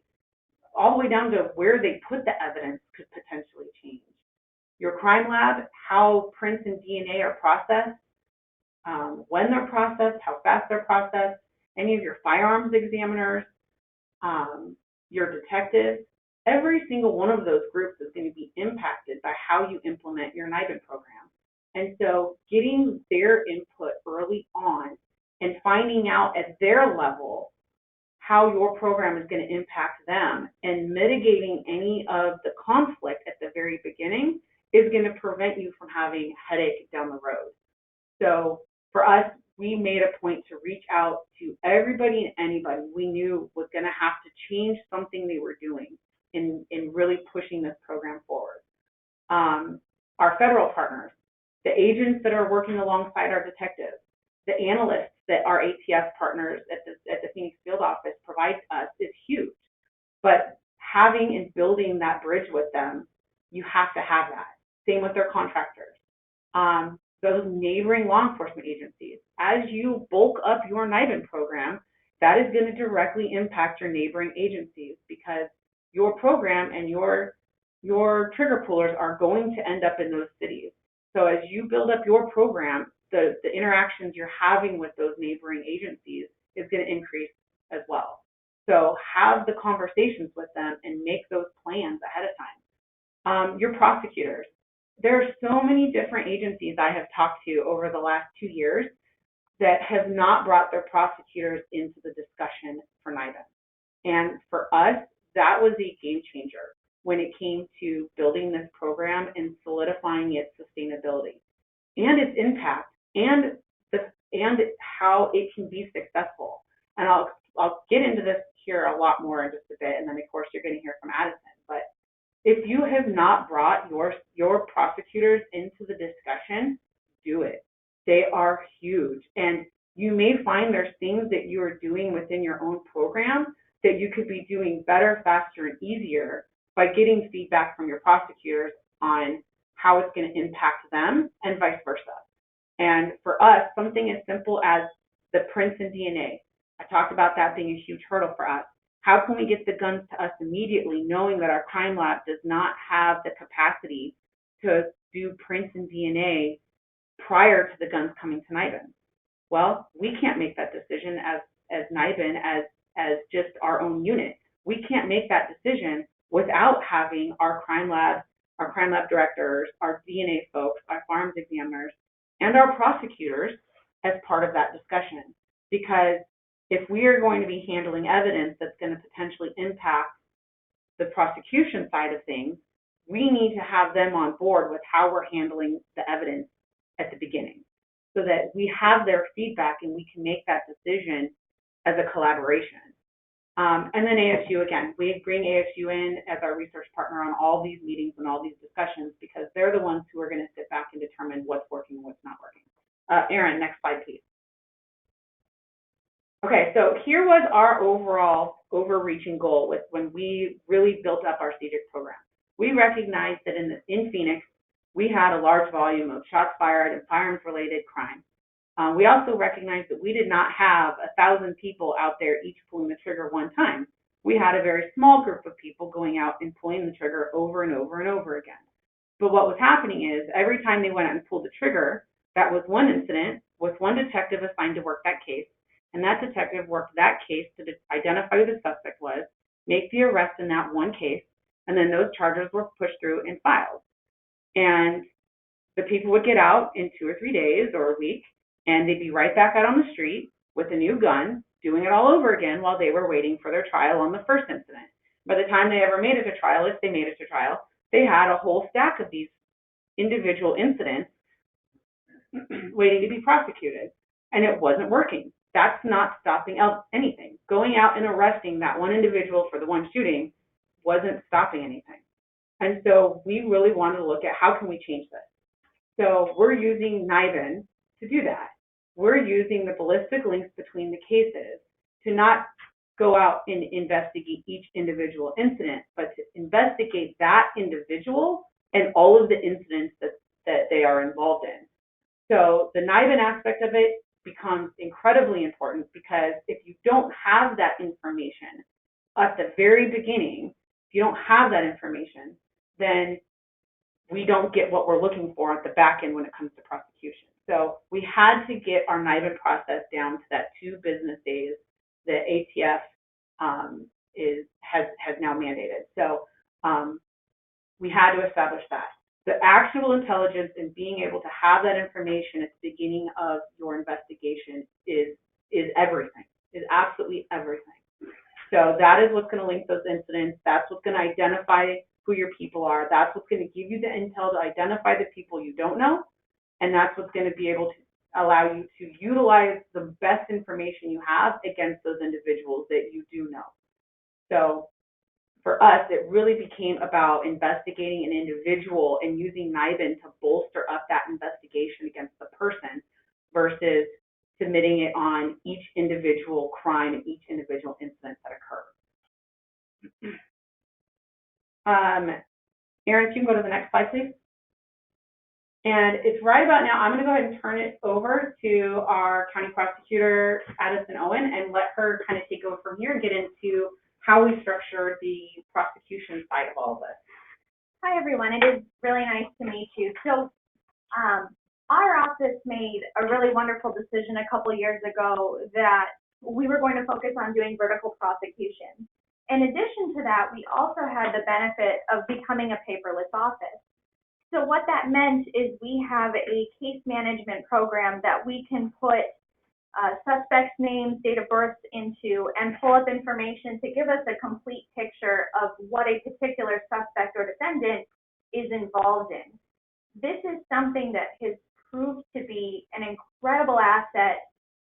all the way down to where they put the evidence could potentially change. Your crime lab, how prints and DNA are processed, when they're processed, how fast they're processed, any of your firearms examiners, your detectives, every single one of those groups is going to be impacted by how you implement your NIBIN program. And so getting their input early on and finding out at their level how your program is going to impact them and mitigating any of the conflict at the very beginning is going to prevent you from having a headache down the road. So for us, we made a point to reach out to everybody and anybody we knew was going to have to change something they were doing in really pushing this program forward. Our federal partners, the agents that are working alongside our detectives, the analysts that our ATS partners at the Phoenix field office provide us is huge. But having and building that bridge with them, you have to have that. Same with their contractors. Those neighboring law enforcement agencies. As you bulk up your NIBIN program, that is going to directly impact your neighboring agencies because your program and your trigger pullers are going to end up in those cities. So as you build up your program, the interactions you're having with those neighboring agencies is going to increase as well. So have the conversations with them and make those plans ahead of time. Your prosecutors. There are so many different agencies I have talked to over the last 2 years that have not brought their prosecutors into the discussion for NIBIN. And for us, that was a game changer when it came to building this program and solidifying its sustainability and its impact and how it can be successful. And I'll get into this here a lot more in just a bit, and then of course you're going to hear from Addison. But if you have not brought your prosecutors into the discussion, do it. They are huge. And you may find there's things that you are doing within your own program that you could be doing better, faster, and easier by getting feedback from your prosecutors on how it's going to impact them and vice versa. And for us, something as simple as the prints and DNA. I talked about that being a huge hurdle for us. How can we get the guns to us immediately, knowing that our crime lab does not have the capacity to do prints and DNA prior to the guns coming to NIBIN? Well, we can't make that decision as NIBIN, as just our own unit. We can't make that decision without having our crime lab directors, our DNA folks, our firearms examiners, and our prosecutors as part of that discussion. Because if we are going to be handling evidence that's going to potentially impact the prosecution side of things, we need to have them on board with how we're handling the evidence at the beginning so that we have their feedback and we can make that decision as a collaboration. And then ASU, again, we bring ASU in as our research partner on all these meetings and all these discussions because they're the ones who are going to sit back and determine what's working and what's not working. Aaron, next slide, please. Okay, so here was our overall overreaching goal with when we really built up our CJIC program. We recognized that in Phoenix, we had a large volume of shots fired and firearms-related crime. We also recognized that we did not have 1,000 people out there each pulling the trigger one time. We had a very small group of people going out and pulling the trigger over and over and over again. But what was happening is every time they went out and pulled the trigger, that was one incident with one detective assigned to work that case. And that detective worked that case to identify who the suspect was, make the arrest in that one case, and then those charges were pushed through and filed. And the people would get out in 2 or 3 days or a week, and they'd be right back out on the street with a new gun, doing it all over again while they were waiting for their trial on the first incident. By the time they ever made it to trial, if they made it to trial, they had a whole stack of these individual incidents waiting to be prosecuted, and it wasn't working. That's not stopping anything. Going out and arresting that one individual for the one shooting wasn't stopping anything. And so we really wanted to look at how can we change this. So we're using NIBIN to do that. We're using the ballistic links between the cases to not go out and investigate each individual incident, but to investigate that individual and all of the incidents that they are involved in. So the NIBIN aspect of it becomes incredibly important, because if you don't have that information at the very beginning, if you don't have that information, then we don't get what we're looking for at the back end when it comes to prosecution. So we had to get our NIBIN process down to that 2 business days that ATF has now mandated. So we had to establish that. The actual intelligence and being able to have that information at the beginning of your investigation is everything, is absolutely everything. So that is what's going to link those incidents. That's what's going to identify who your people are. That's what's going to give you the intel to identify the people you don't know. And that's what's going to be able to allow you to utilize the best information you have against those individuals that you do know. So for us, it really became about investigating an individual and using NIBIN to bolster up that investigation against the person versus submitting it on each individual crime and each individual incident that occurred. Erin, you can go to the next slide, please. And it's right about now, I'm going to go ahead and turn it over to our county prosecutor, Addison Owen, and let her kind of take over from here and get into how we structure the prosecution side of all of this. Hi, everyone. It is really nice to meet you. So our office made a really wonderful decision a couple years ago that we were going to focus on doing vertical prosecution. In addition to that, we also had the benefit of becoming a paperless office. So what that meant is we have a case management program that we can put suspects' names, date of births into, and pull up information to give us a complete picture of what a particular suspect or defendant is involved in. This is something that has proved to be an incredible asset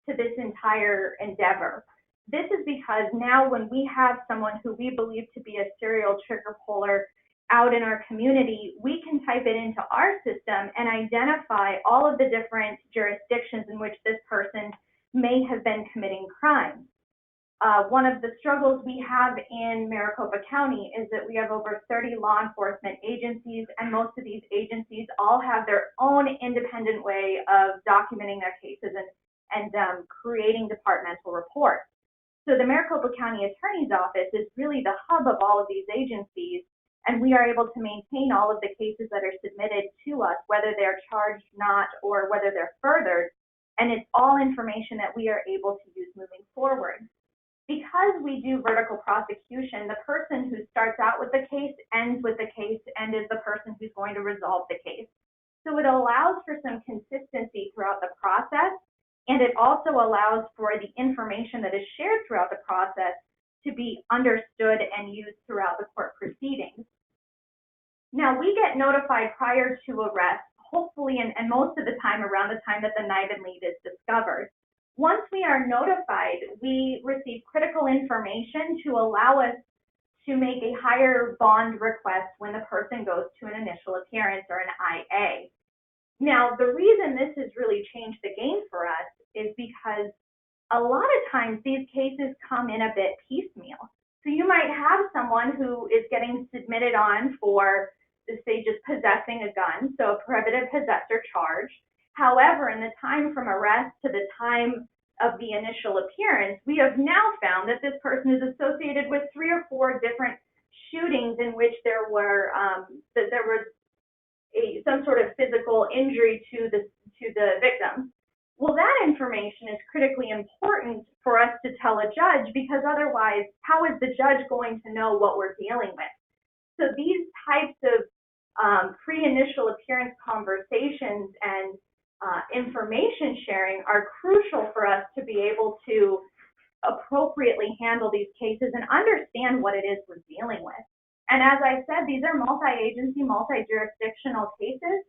to this entire endeavor. This is because now when we have someone who we believe to be a serial trigger puller out in our community, we can type it into our system and identify all of the different jurisdictions in which this person may have been committing crimes. One of the struggles we have in Maricopa County is that we have over 30 law enforcement agencies, and most of these agencies all have their own independent way of documenting their cases and creating departmental reports. So the Maricopa County Attorney's Office is really the hub of all of these agencies, and we are able to maintain all of the cases that are submitted to us, whether they're charged not or whether they're furthered, and it's all information that we are able to use moving forward. Because we do vertical prosecution, the person who starts out with the case ends with the case and is the person who's going to resolve the case. So it allows for some consistency throughout the process, and it also allows for the information that is shared throughout the process to be understood and used throughout the court proceedings. Now, we get notified prior to arrest, hopefully, and most of the time around the time that the NIBIN lead is discovered. Once we are notified, we receive critical information to allow us to make a higher bond request when the person goes to an initial appearance or an IA. Now, the reason this has really changed the game for us is because a lot of times these cases come in a bit piecemeal. So you might have someone who is getting submitted on for, say, just possessing a gun, so a prohibited possessor charge. However, in the time from arrest to the time of the initial appearance, we have now found that this person is associated with 3 or 4 different shootings in which there was some sort of physical injury to the victim. Well, that information is critically important for us to tell a judge, because otherwise, how is the judge going to know what we're dealing with? So these types of pre-initial appearance conversations and information sharing are crucial for us to be able to appropriately handle these cases and understand what it is we're dealing with. And as I said, these are multi-agency, multi-jurisdictional cases.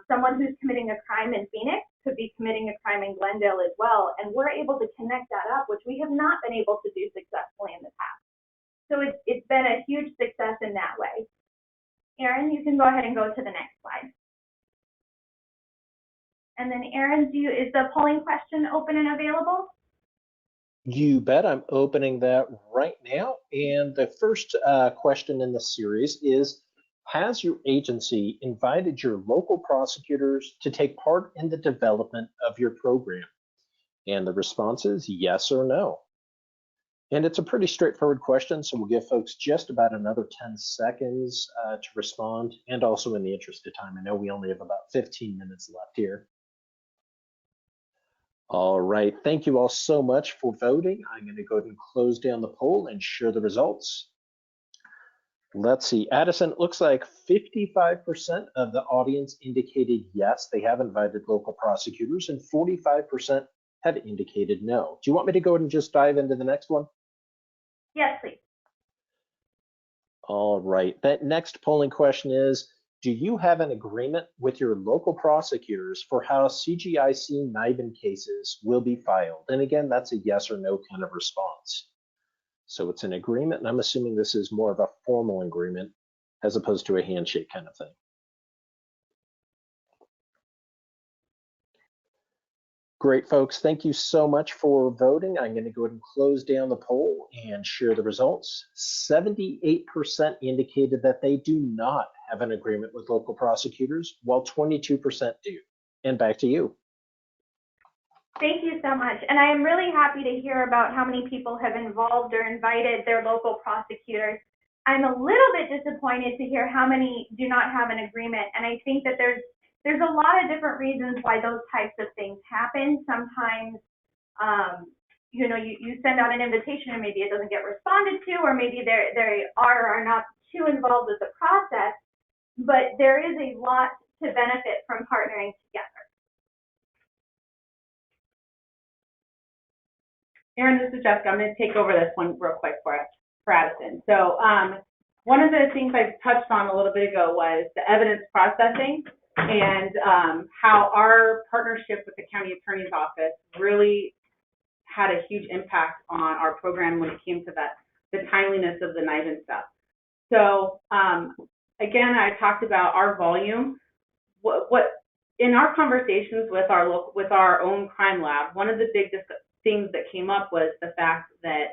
Someone who's committing a crime in Phoenix could be committing a crime in Glendale as well, and we're able to connect that up, which we have not been able to do successfully in the past. So it's been a huge success in that way. Erin, you can go ahead and go to the next slide. And then Erin, is the polling question open and available? You bet. I'm opening that right now. And the first question in the series is, has your agency invited your local prosecutors to take part in the development of your program? And the response is yes or no. And it's a pretty straightforward question, so we'll give folks just about another 10 seconds to respond, and also in the interest of time. I know we only have about 15 minutes left here. All right, thank you all so much for voting. I'm going to go ahead and close down the poll and share the results. Let's see, Addison, it looks like 55% of the audience indicated yes, they have invited local prosecutors, and 45% have indicated no. Do you want me to go ahead and just dive into the next one? Yes, please. All right, that next polling question is, do you have an agreement with your local prosecutors for how CGIC NIBIN cases will be filed? And again, that's a yes or no kind of response. So it's an agreement, and I'm assuming this is more of a formal agreement as opposed to a handshake kind of thing. Great, folks. Thank you so much for voting. I'm going to go ahead and close down the poll and share the results. 78% indicated that they do not have an agreement with local prosecutors, while 22% do. And back to you. Thank you so much. And I am really happy to hear about how many people have involved or invited their local prosecutors. I'm a little bit disappointed to hear how many do not have an agreement. And I think that there's a lot of different reasons why those types of things happen. Sometimes, you know, you send out an invitation and maybe it doesn't get responded to, or maybe they are or are not too involved with the process. But there is a lot to benefit from partnering together. Erin, this is Jessica. I'm going to take over this one real quick for Addison. So one of the things I touched on a little bit ago was the evidence processing and how our partnership with the county attorney's office really had a huge impact on our program when it came to the timeliness of the NIBIN stuff. So again, I talked about our volume. What in our conversations with our own crime lab, one of the big things that came up was the fact that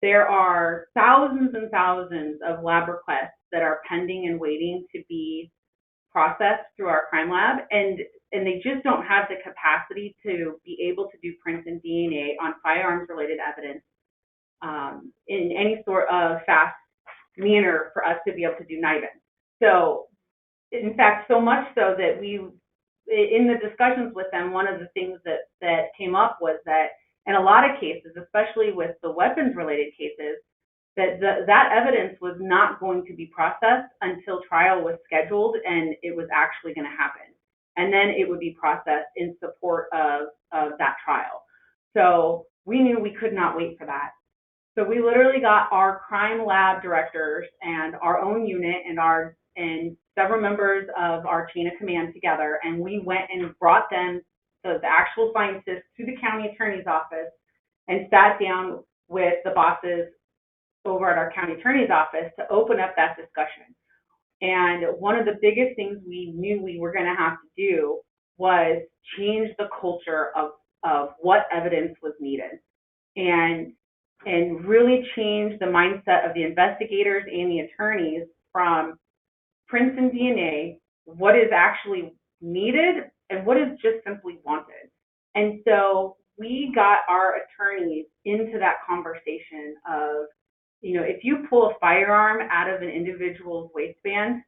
there are thousands and thousands of lab requests that are pending and waiting to be processed through our crime lab, and they just don't have the capacity to be able to do prints and DNA on firearms related evidence in any sort of fast manner for us to be able to do NIBIN. So in fact, so much so that in the discussions with them, one of the things that came up was that in a lot of cases, especially with the weapons-related cases, that evidence was not going to be processed until trial was scheduled and it was actually going to happen. And then it would be processed in support of that trial. So we knew we could not wait for that. So we literally got our crime lab directors and our own unit and several members of our chain of command together, and we went and brought them, the actual scientists, to the county attorney's office and sat down with the bosses over at our county attorney's office to open up that discussion. And one of the biggest things we knew we were going to have to do was change the culture of what evidence was needed, and really change the mindset of the investigators and the attorneys from prints and DNA, what is actually needed and what is just simply wanted. And so we got our attorneys into that conversation of, you know, if you pull a firearm out of an individual's waistband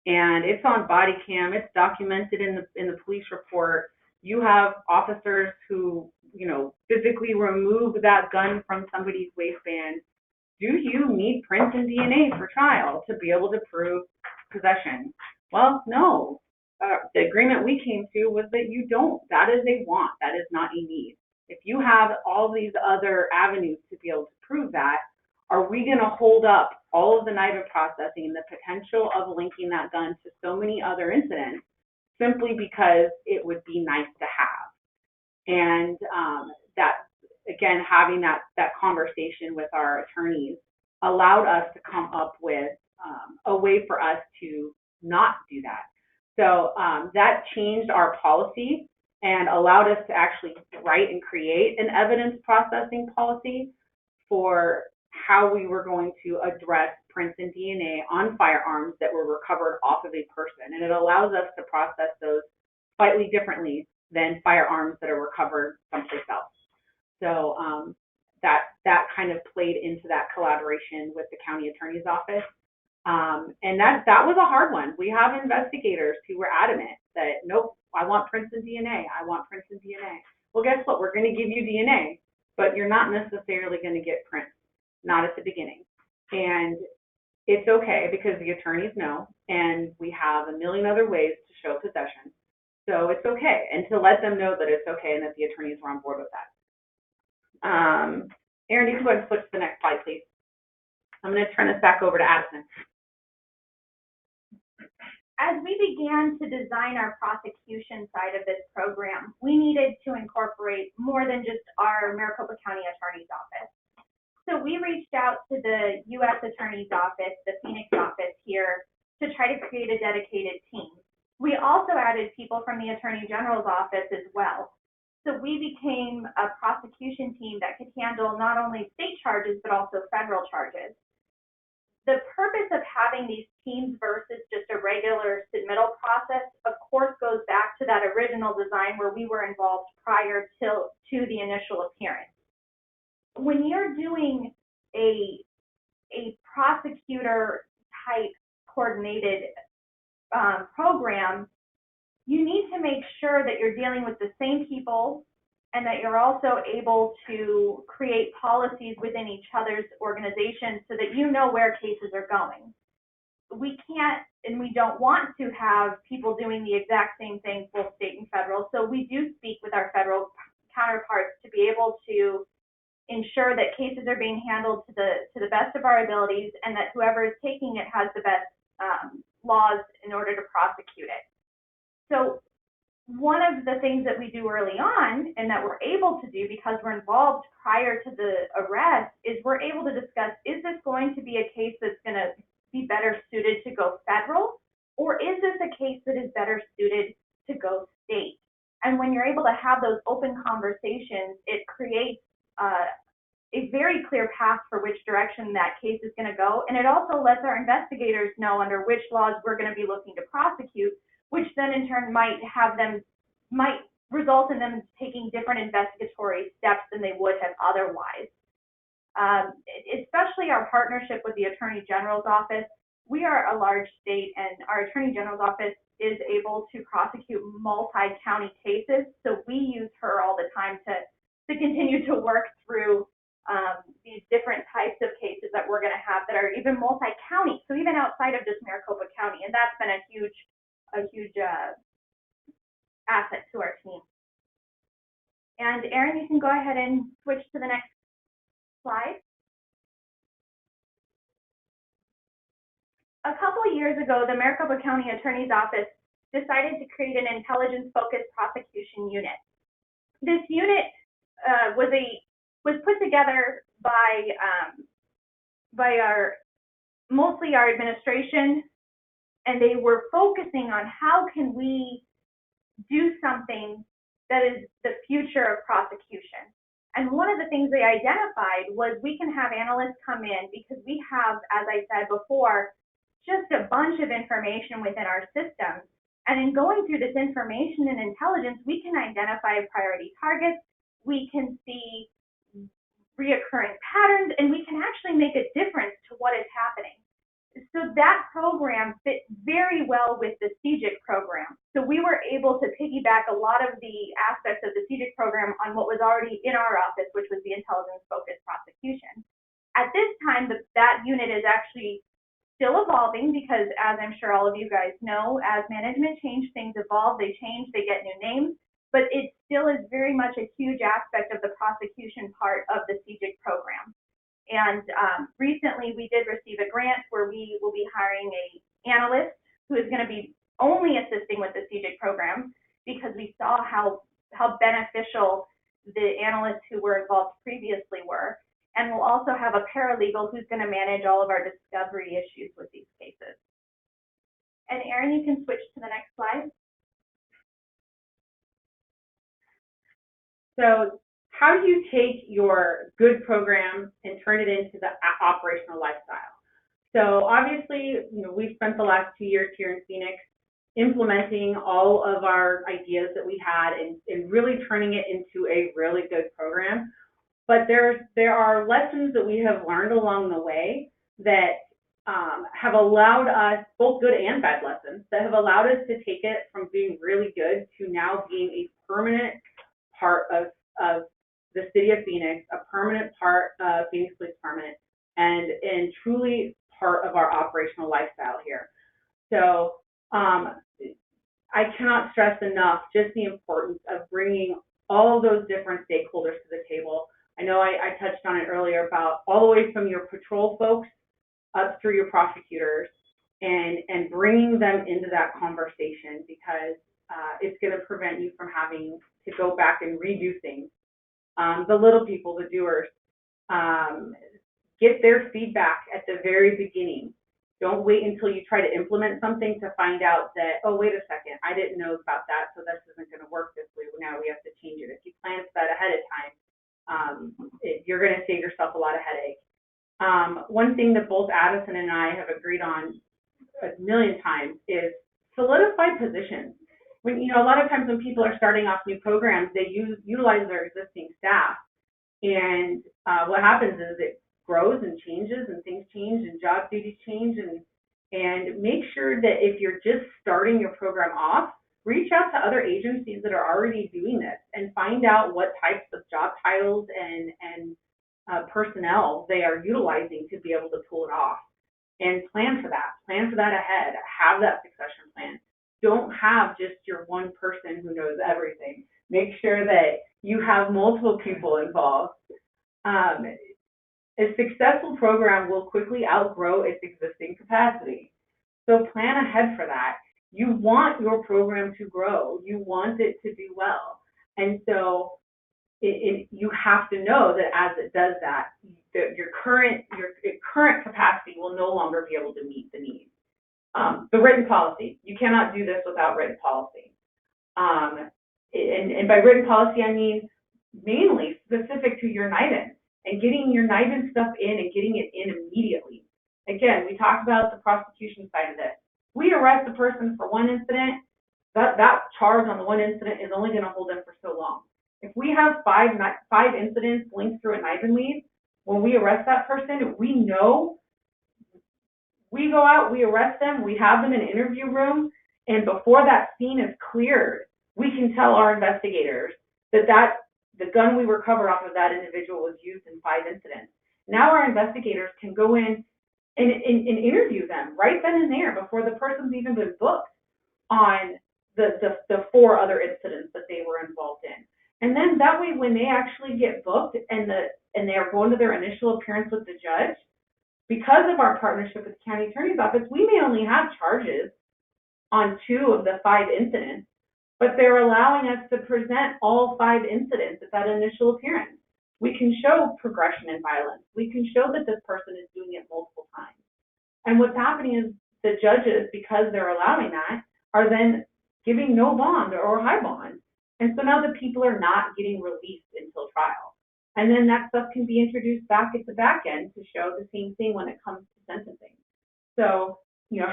and it's on body cam, it's documented in the police report, you have officers who, you know, physically remove that gun from somebody's waistband, do you need prints and DNA for trial to be able to prove possession? Well, no. The agreement we came to was that you don't. That is a want. That is not a need. If you have all these other avenues to be able to prove that, are we going to hold up all of the NIBIN processing and the potential of linking that gun to so many other incidents simply because it would be nice to have? And that, again, having that conversation with our attorneys allowed us to come up with a way for us to not do that. So that changed our policy and allowed us to actually write and create an evidence processing policy for how we were going to address prints and DNA on firearms that were recovered off of a person. And it allows us to process those slightly differently than firearms that are recovered someplace else. So that kind of played into that collaboration with the county attorney's office. And that was a hard one. We have investigators who were adamant that, nope, I want Princeton DNA. I want Princeton DNA. Well, guess what? We're going to give you DNA, but you're not necessarily going to get Prince, not at the beginning. And it's okay because the attorneys know, and we have a million other ways to show possession. So it's okay, and to let them know that it's okay and that the attorneys were on board with that. Erin, you can go ahead and switch to the next slide, please. I'm going to turn this back over to Addison. As we began to design our prosecution side of this program, we needed to incorporate more than just our Maricopa County Attorney's Office. So we reached out to the U.S. Attorney's Office, the Phoenix office here, to try to create a dedicated team. We also added people from the Attorney General's office as well. So we became a prosecution team that could handle not only state charges, but also federal charges. The purpose of having these teams versus just a regular submittal process, of course, goes back to that original design where we were involved prior to the initial appearance. When you're doing a prosecutor type coordinated program, you need to make sure that you're dealing with the same people and that you're also able to create policies within each other's organizations so that you know where cases are going. We can't and we don't want to have people doing the exact same thing, both state and federal. So we do speak with our federal counterparts to be able to ensure that cases are being handled to the best of our abilities and that whoever is taking it has the best laws in order to prosecute it. So one of the things that we do early on and that we're able to do because we're involved prior to the arrest is we're able to discuss, is this going to be a case that's going to be better suited to go federal, or is this a case that is better suited to go state? And when you're able to have those open conversations, it creates a very clear path for which direction that case is going to go. And it also lets our investigators know under which laws we're going to be looking to prosecute, which then in turn might result in them taking different investigatory steps than they would have otherwise. Especially our partnership with the Attorney General's office. We are a large state and our Attorney General's office is able to prosecute multi-county cases. So we use her all the time to continue to work through these different types of cases that we're going to have that are even multi-county, so even outside of just Maricopa County, and that's been a huge asset to our team. And Erin, you can go ahead and switch to the next slide. A couple of years ago, the Maricopa County Attorney's Office decided to create an intelligence-focused prosecution unit. This unit was put together by mostly our administration, and they were focusing on how can we do something that is the future of prosecution. And one of the things they identified was we can have analysts come in because we have, as I said before, just a bunch of information within our systems. And in going through this information and intelligence, we can identify priority targets, we can see reoccurring patterns, and we can actually make a difference to what is happening. So that program fit very well with the CJIC program. So we were able to piggyback a lot of the aspects of the CJIC program on what was already in our office, which was the intelligence-focused prosecution. At this time, that unit is actually still evolving because, as I'm sure all of you guys know, as management change, things evolve, they change, they get new names, but it still is very much a huge aspect of the prosecution part of the CJIC program. And recently we did receive a grant where we will be hiring an analyst who is going to be only assisting with the CJIC program because we saw how beneficial the analysts who were involved previously were. And we'll also have a paralegal who's going to manage all of our discovery issues with these cases. And Erin, you can switch to the next slide. So how do you take your good program and turn it into the operational lifestyle? So obviously, we've spent the last 2 years here in Phoenix implementing all of our ideas that we had and really turning it into a really good program. but there are lessons that we have learned along the way that have allowed us, both good and bad lessons, that have allowed us to take it from being really good to now being a permanent part of the city of Phoenix, a permanent part of Phoenix Police Department, and truly part of our operational lifestyle here. So I cannot stress enough just the importance of bringing all those different stakeholders to the table. I know I touched on it earlier about all the way from your patrol folks up through your prosecutors, and bringing them into that conversation, because it's going to prevent you from having to go back and redo things. The little people, the doers, get their feedback at the very beginning. Don't wait until you try to implement something to find out that, oh, wait a second, I didn't know about that, so this isn't going to work this way. Now we have to change it. If you plan for that ahead of time, you're going to save yourself a lot of headache. One thing that both Addison and I have agreed on a million times is solidify positions. When, a lot of times when people are starting off new programs, they utilize their existing staff, and what happens is it grows and changes, and things change, and job duties change, and make sure that if you're just starting your program off, reach out to other agencies that are already doing this and find out what types of job titles and personnel they are utilizing to be able to pull it off, and plan for that ahead. Have that succession plan. Don't have just your one person who knows everything. Make sure that you have multiple people involved. A successful program will quickly outgrow its existing capacity. So plan ahead for that. You want your program to grow. You want it to do well. And so you have to know that as it does that, your current capacity will no longer be able to meet the needs. The written policy. You cannot do this without written policy. And by written policy, I mean mainly specific to your NIBIN, and getting your NIBIN stuff in and getting it in immediately. Again, we talked about the prosecution side of this. We arrest a person for one incident, that charge on the one incident is only going to hold them for so long. If we have five incidents linked through a NIBIN lead, when we arrest that person, we know, we go out, we arrest them, we have them in an interview room, and before that scene is cleared, we can tell our investigators that the gun we recovered off of that individual was used in 5 incidents. Now our investigators can go in and interview them right then and there before the person's even been booked on the 4 other incidents that they were involved in. And then that way, when they actually get booked and they are going to their initial appearance with the judge, because of our partnership with the county attorney's office, we may only have charges on 2 of the 5 incidents, but they're allowing us to present all 5 incidents at that initial appearance. We can show progression in violence. We can show that this person is doing it multiple times. And what's happening is the judges, because they're allowing that, are then giving no bond or high bond. And so now the people are not getting released until trial. And then that stuff can be introduced back at the back end to show the same thing when it comes to sentencing. So,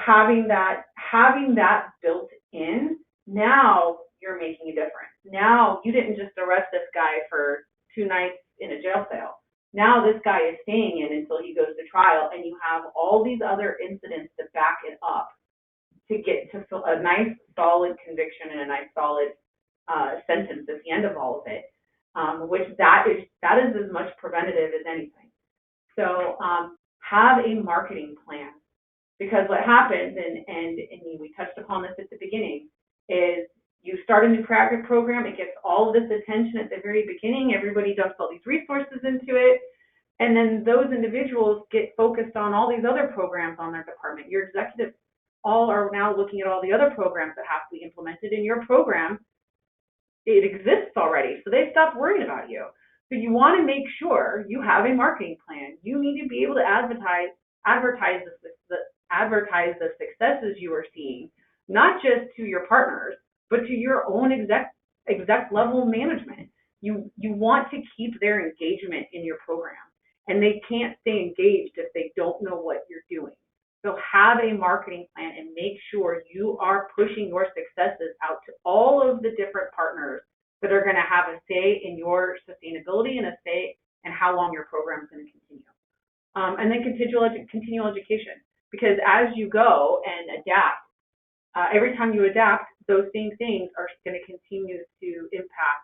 having that built in, now you're making a difference. Now you didn't just arrest this guy for 2 nights in a jail cell. Now this guy is staying in until he goes to trial, and you have all these other incidents to back it up to get to a nice solid conviction and a nice solid sentence at the end of all of it, which that is as much preventative as anything. So have a marketing plan, because what happens, and we touched upon this at the beginning, is you start a new program, it gets all of this attention at the very beginning, everybody dumps all these resources into it, and then those individuals get focused on all these other programs on their department. Your executives all are now looking at all the other programs that have to be implemented in your program. It exists already, so they stop worrying about you. So you want to make sure you have a marketing plan. You need to be able to advertise the successes you are seeing, not just to your partners, but to your own exec level management. You want to keep their engagement in your program, and they can't stay engaged if they don't know what you're doing. So have a marketing plan and make sure you are pushing your successes out to all of the different partners that are going to have a say in your sustainability and a say in how long your program is going to continue. And then continual education, because as you go and adapt, every time you adapt, those same things are going to continue to impact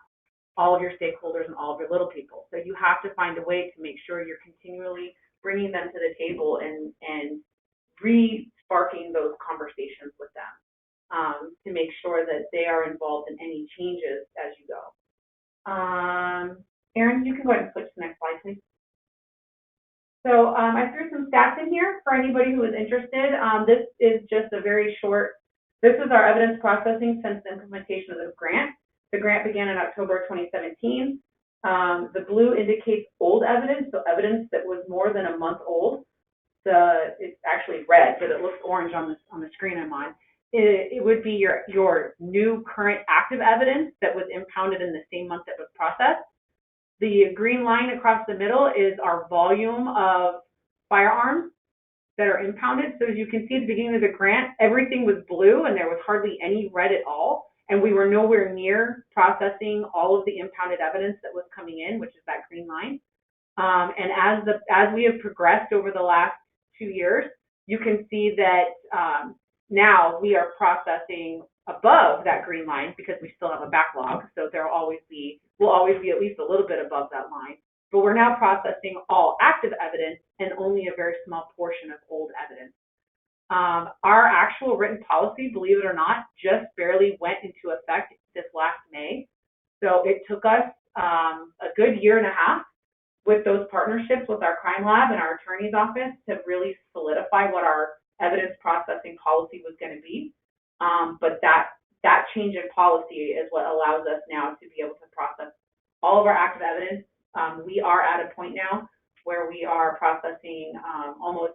all of your stakeholders and all of your little people. So you have to find a way to make sure you're continually bringing them to the table and re-sparking those conversations with them to make sure that they are involved in any changes as you go. Erin, you can go ahead and switch to the next slide, please. So I threw some stats in here for anybody who is interested. This is just a very short, this is our evidence processing since the implementation of this grant. The grant began in October 2017. The blue indicates old evidence, so evidence that was more than a month old. It's actually red, but it looks orange on the screen I'm on. It would be your new current active evidence that was impounded in the same month that was processed. The green line across the middle is our volume of firearms that are impounded. So as you can see at the beginning of the grant, everything was blue and there was hardly any red at all. And we were nowhere near processing all of the impounded evidence that was coming in, which is that green line. And as we have progressed over the last 2 years, you can see that now we are processing above that green line because we still have a backlog. So we'll always be at least a little bit above that line. But we're now processing all active evidence and only a very small portion of old evidence. Our actual written policy, believe it or not, just barely went into effect this last May. So it took us a good year and a half with those partnerships with our crime lab and our attorney's office to really solidify what our evidence processing policy was going to be. But that change in policy is what allows us now to be able to process all of our active evidence. We are at a point now where we are processing almost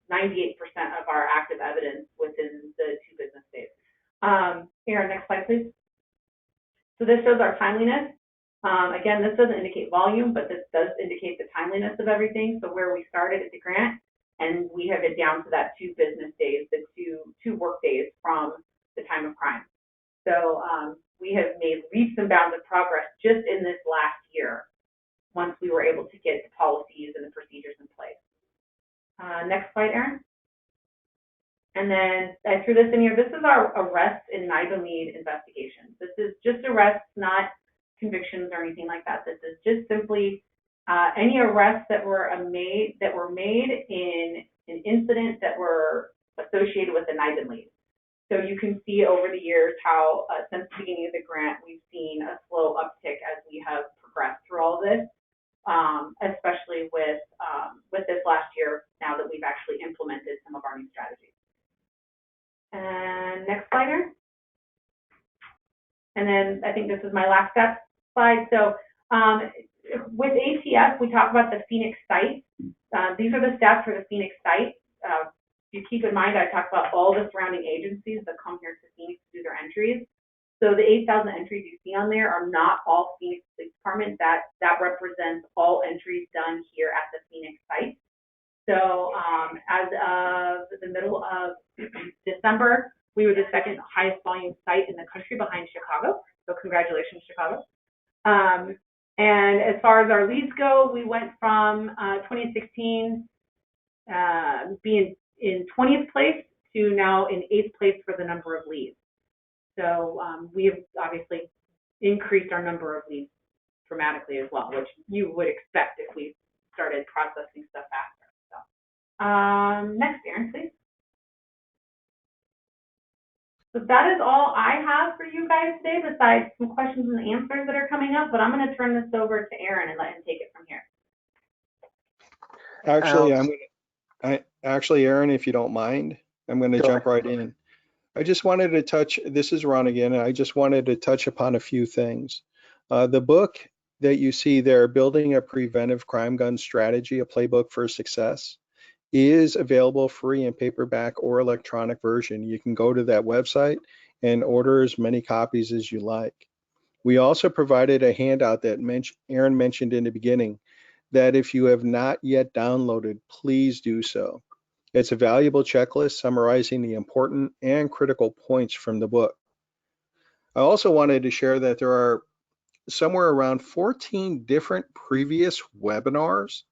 98% of our active evidence within the 2 business days. Erin, next slide, please. So this shows our timeliness. Again, this doesn't indicate volume, but this does indicate the timeliness of everything. So where we started at the grant, and we have it down to that 2 business days, the two work days from the time of crime. So we have made leaps and bounds of progress just in this last year once we were able to get the policies and the procedures in place. Next slide, Erin. And then I threw this in here. This is our arrests in NIBIN lead investigations. This is just arrests, not convictions or anything like that. This is just simply any arrests that were made in an incident that were associated with the NIBIN lead. So you can see over the years how since the beginning of the grant, we've seen a slow uptick as we have progressed through all of this, especially with this last year now that we've actually implemented some of our new strategies. And next slide, Erin. And then I think this is my last slide. So with ATF, we talk about the Phoenix site. These are the stats for the Phoenix site. If you keep in mind, I talked about all the surrounding agencies that come here to Phoenix to do their entries. So the 8,000 entries you see on there are not all Phoenix Police Department. That represents all entries done here at the Phoenix site. So as of the middle of December, we were the 2nd highest volume site in the country behind Chicago. So congratulations, Chicago. And as far as our leads go, we went from 2016 being in 20th place to now in 8th place for the number of leads. So we have obviously increased our number of leads dramatically as well, which you would expect if we started processing stuff faster. So next, Erin, please. So that is all I have for you guys today, besides some questions and answers that are coming up. But I'm going to turn this over to Aaron and let him take it from here. Actually, Aaron, if you don't mind, I'm going to jump right in. I just wanted to touch. This is Ron again, and I just wanted to touch upon a few things. The book that you see there, Building a Preventive Crime Gun Strategy: A Playbook for Success, is available free in paperback or electronic version. You can go to that website and order as many copies as you like. We also provided a handout that Aaron mentioned in the beginning, that if you have not yet downloaded, please do so. It's a valuable checklist summarizing the important and critical points from the book. I also wanted to share that there are somewhere around 14 different previous webinars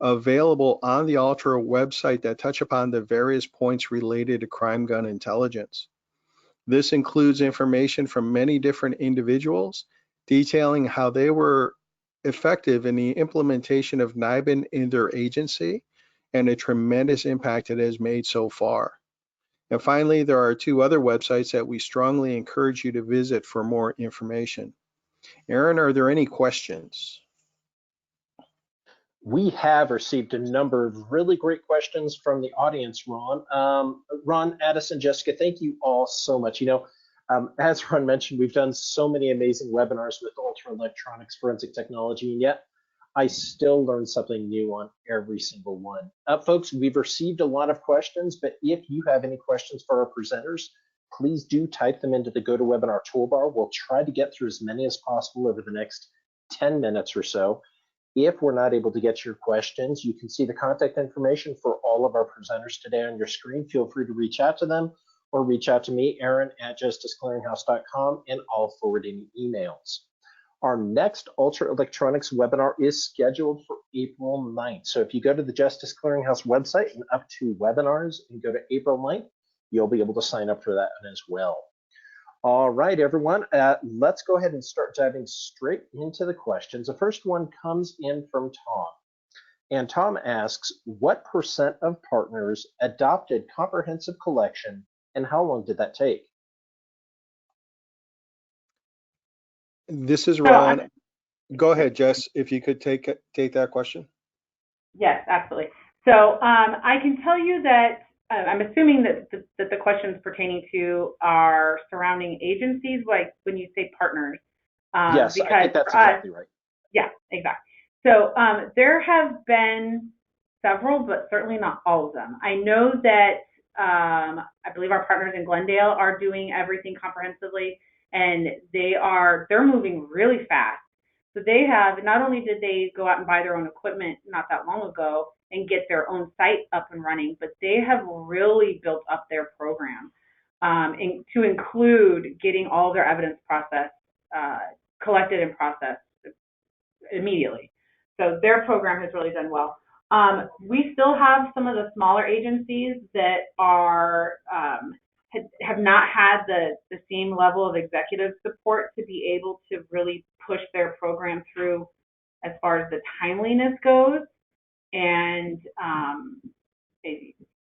available on the Ultra website that touch upon the various points related to crime gun intelligence. This includes information from many different individuals detailing how they were effective in the implementation of NIBIN in their agency and the tremendous impact it has made so far. And finally, there are 2 other websites that we strongly encourage you to visit for more information. Aaron, are there any questions? We have received a number of really great questions from the audience, Ron. Ron, Addison, Jessica, thank you all so much. As Ron mentioned, we've done so many amazing webinars with Ultra Electronics Forensic Technology, and yet I still learn something new on every single one. Folks, we've received a lot of questions, but if you have any questions for our presenters, please do type them into the GoToWebinar toolbar. We'll try to get through as many as possible over the next 10 minutes or so. If we're not able to get to your questions, you can see the contact information for all of our presenters today on your screen. Feel free to reach out to them or reach out to me, Aaron at justiceclearinghouse.com, and I'll forward any emails. Our next Ultra Electronics webinar is scheduled for April 9th. So if you go to the Justice Clearinghouse website and up to webinars and go to April 9th, you'll be able to sign up for that one as well. All right, everyone, let's go ahead and start diving straight into the questions. The first one comes in from Tom. And Tom asks, what % of partners adopted comprehensive collection and how long did that take? This is Ron. Go ahead, Jess, if you could take that question. Yes, absolutely. So I can tell you that I'm assuming that the question is pertaining to our surrounding agencies, like when you say partners. Yes, I think that's exactly right. Yeah, exactly. So there have been several, but certainly not all of them. I know that I believe our partners in Glendale are doing everything comprehensively, and they're moving really fast. So they have, not only did they go out and buy their own equipment not that long ago and get their own site up and running, but they have really built up their program to include getting all their evidence collected and processed immediately. So their program has really done well. We still have some of the smaller agencies that have not had the same level of executive support to be able to really push their program through as far as the timeliness goes. And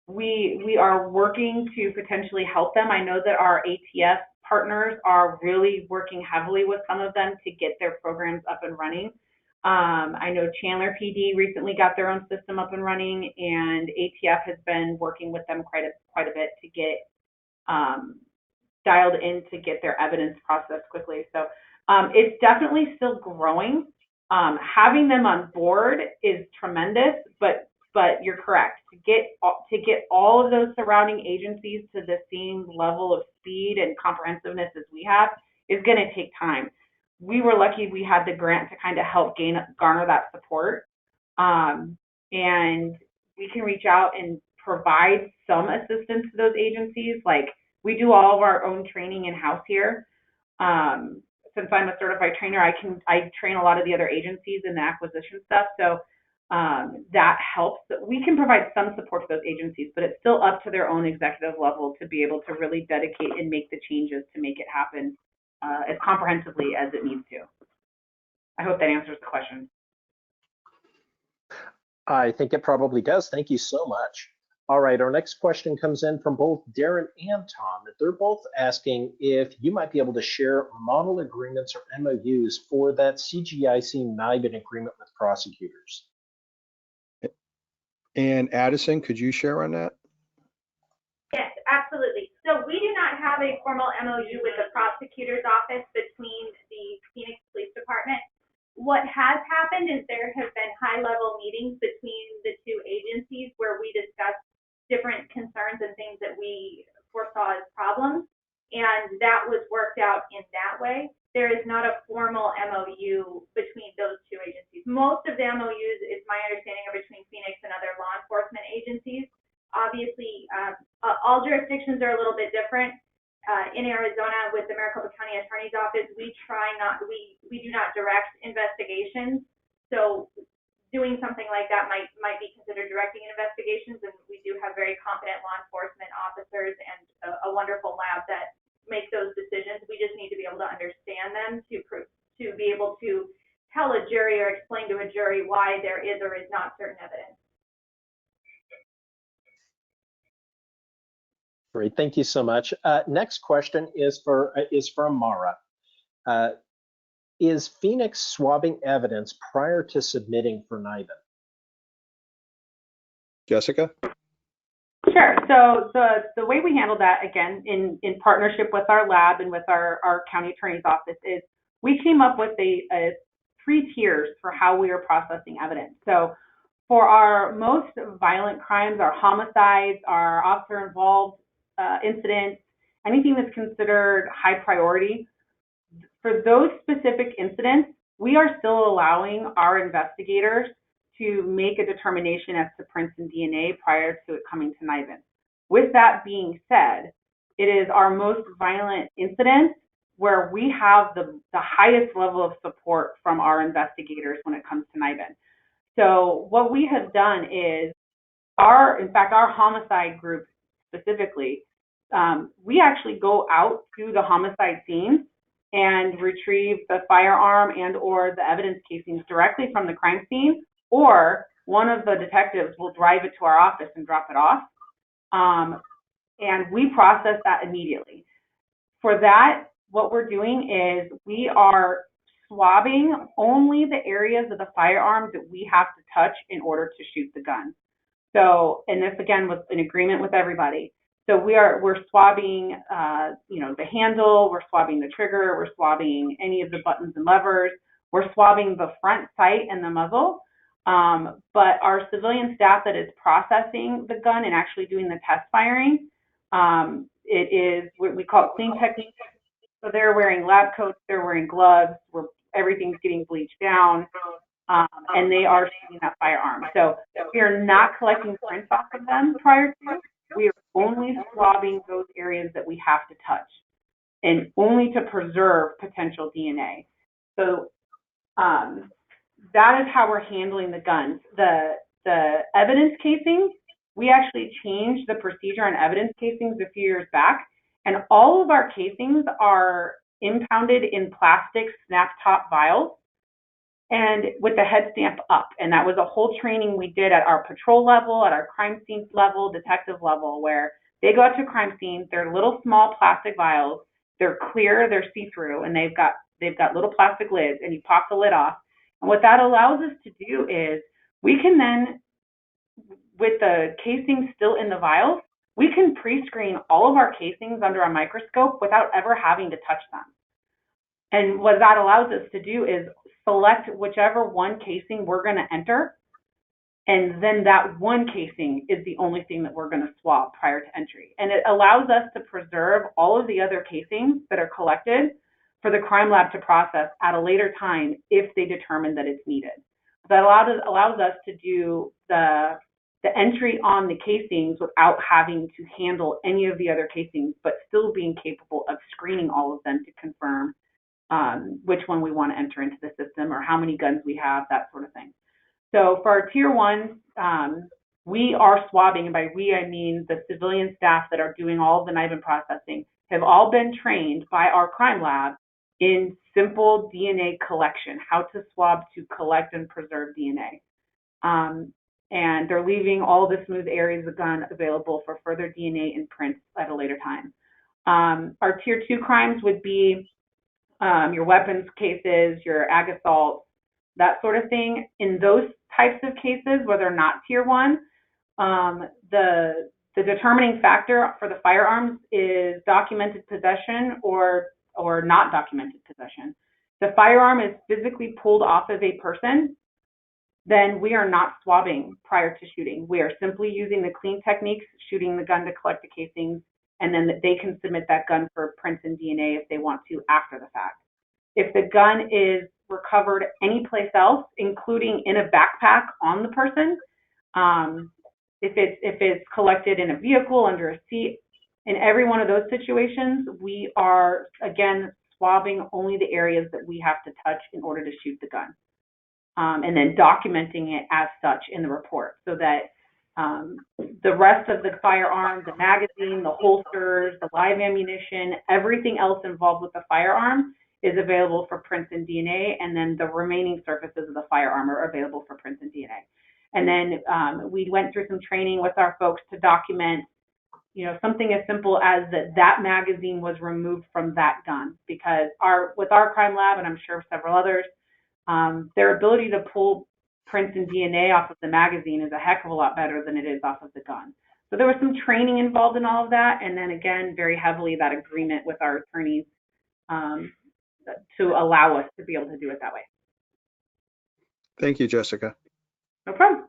we are working to potentially help them. I know that our ATF partners are really working heavily with some of them to get their programs up and running. I know Chandler PD recently got their own system up and running, and ATF has been working with them quite a bit to get dialed in to get their evidence processed quickly. So it's definitely still growing. Having them on board is tremendous, but you're correct. To get all of those surrounding agencies to the same level of speed and comprehensiveness as we have is going to take time. We were lucky we had the grant to kind of help garner that support, and we can reach out and provide some assistance to those agencies. Like, we do all of our own training in-house here. Since I'm a certified trainer, I train a lot of the other agencies in the acquisition stuff. So that helps. We can provide some support to those agencies, but it's still up to their own executive level to be able to really dedicate and make the changes to make it happen as comprehensively as it needs to. I hope that answers the question. I think it probably does. Thank you so much. All right, our next question comes in from both Darren and Tom. They're both asking if you might be able to share model agreements or MOUs for that CGIC NIBIN agreement with prosecutors. And Addison, could you share on that? Yes, absolutely. So we do not have a formal MOU with the prosecutor's office between the Phoenix Police Department. What has happened is there have been high-level meetings between the two agencies where we discuss different concerns and things that we foresaw as problems, and that was worked out in that way. There is not a formal MOU between those two agencies. Most of the MOUs, is my understanding, are between Phoenix and other law enforcement agencies. Obviously, all jurisdictions are a little bit different. In Arizona, with the Maricopa County Attorney's Office, we we do not direct investigations. So doing something like that might be considered directing investigations, and we do have very competent law enforcement officers and a wonderful lab that make those decisions. We just need to be able to understand them to be able to tell a jury or explain to a jury why there is or is not certain evidence. Great, thank you so much. Next question is for Amara. Is Phoenix swabbing evidence prior to submitting for NIBIN? Jessica? Sure. So the way we handle that, again, in partnership with our lab and with our county attorney's office, is we came up with a 3 tiers for how we are processing evidence. So for our most violent crimes, our homicides, our officer-involved incidents, anything that's considered high priority, for those specific incidents, we are still allowing our investigators to make a determination as to prints and DNA prior to it coming to NIBIN. With that being said, it is our most violent incidents where we have the highest level of support from our investigators when it comes to NIBIN. So what we have done is in fact, our homicide group specifically, we actually go out to the homicide scenes and retrieve the firearm and or the evidence casings directly from the crime scene, or one of the detectives will drive it to our office and drop it off. And we process that immediately. For that, what we're doing is we are swabbing only the areas of the firearm that we have to touch in order to shoot the gun. So, and this again was in agreement with everybody. So we're swabbing, the handle, we're swabbing the trigger, we're swabbing any of the buttons and levers, we're swabbing the front sight and the muzzle. But our civilian staff that is processing the gun and actually doing the test firing, it is what we call clean technique. So they're wearing lab coats, they're wearing gloves, everything's getting bleached down, and they are shooting that firearm. So we are not collecting prints off of them prior to. We are only swabbing those areas that we have to touch, and only to preserve potential DNA. So that is how we're handling the guns. The evidence casings, we actually changed the procedure on evidence casings a few years back, and all of our casings are impounded in plastic snap top vials and with the head stamp up. And that was a whole training we did at our patrol level, at our crime scene level, detective level, where they go out to a crime scene, they're little small plastic vials, they're clear, they're see-through, and they've got little plastic lids, and you pop the lid off. And what that allows us to do is we can then, with the casings still in the vials, we can pre-screen all of our casings under a microscope without ever having to touch them. And what that allows us to do is select whichever one casing we're going to enter, and then that one casing is the only thing that we're going to swab prior to entry. And it allows us to preserve all of the other casings that are collected for the crime lab to process at a later time if they determine that it's needed. That allows us to do the entry on the casings without having to handle any of the other casings, but still being capable of screening all of them to confirm which one we want to enter into the system or how many guns we have, that sort of thing. So for our tier ones, we are swabbing, and by we, I mean the civilian staff that are doing all of the NIBIN processing have all been trained by our crime lab in simple DNA collection, how to swab to collect and preserve DNA. And they're leaving all the smooth areas of the gun available for further DNA and prints at a later time. Our tier 2 crimes would be your weapons cases, your ag assault, that sort of thing. In those types of cases where they're not tier 1, the determining factor for the firearms is documented possession or not documented possession. The firearm is physically pulled off of a person, then we are not swabbing prior to shooting. We are simply using the clean techniques, shooting the gun to collect the casings, and then they can submit that gun for prints and DNA if they want to after the fact. If the gun is recovered anyplace else, including in a backpack on the person, if it's collected in a vehicle, under a seat, in every one of those situations, we are, again, swabbing only the areas that we have to touch in order to shoot the gun. And then documenting it as such in the report so that the rest of the firearm, the magazine, the holsters, the live ammunition, everything else involved with the firearm is available for prints and DNA, and then the remaining surfaces of the firearm are available for prints and DNA. And then we went through some training with our folks to document, you know, something as simple as that magazine was removed from that gun, because with our crime lab, and I'm sure several others, their ability to pull prints and DNA off of the magazine is a heck of a lot better than it is off of the gun. So there was some training involved in all of that, and then again, very heavily that agreement with our attorneys to allow us to be able to do it that way. Thank you, Jessica. No problem.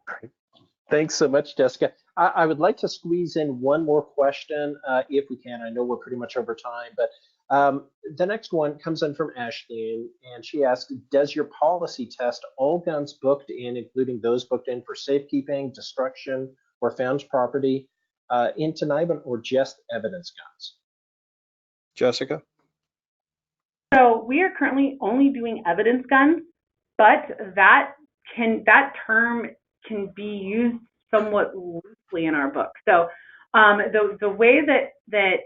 Thanks so much, Jessica. I would like to squeeze in one more question if we can. I know we're pretty much over time, but the next one comes in from Ashley, and she asks, does your policy test all guns booked in, including those booked in for safekeeping, destruction, or found property into NIBIN, or just evidence guns? Jessica? So we are currently only doing evidence guns, but that term can be used somewhat loosely in our book. So the way that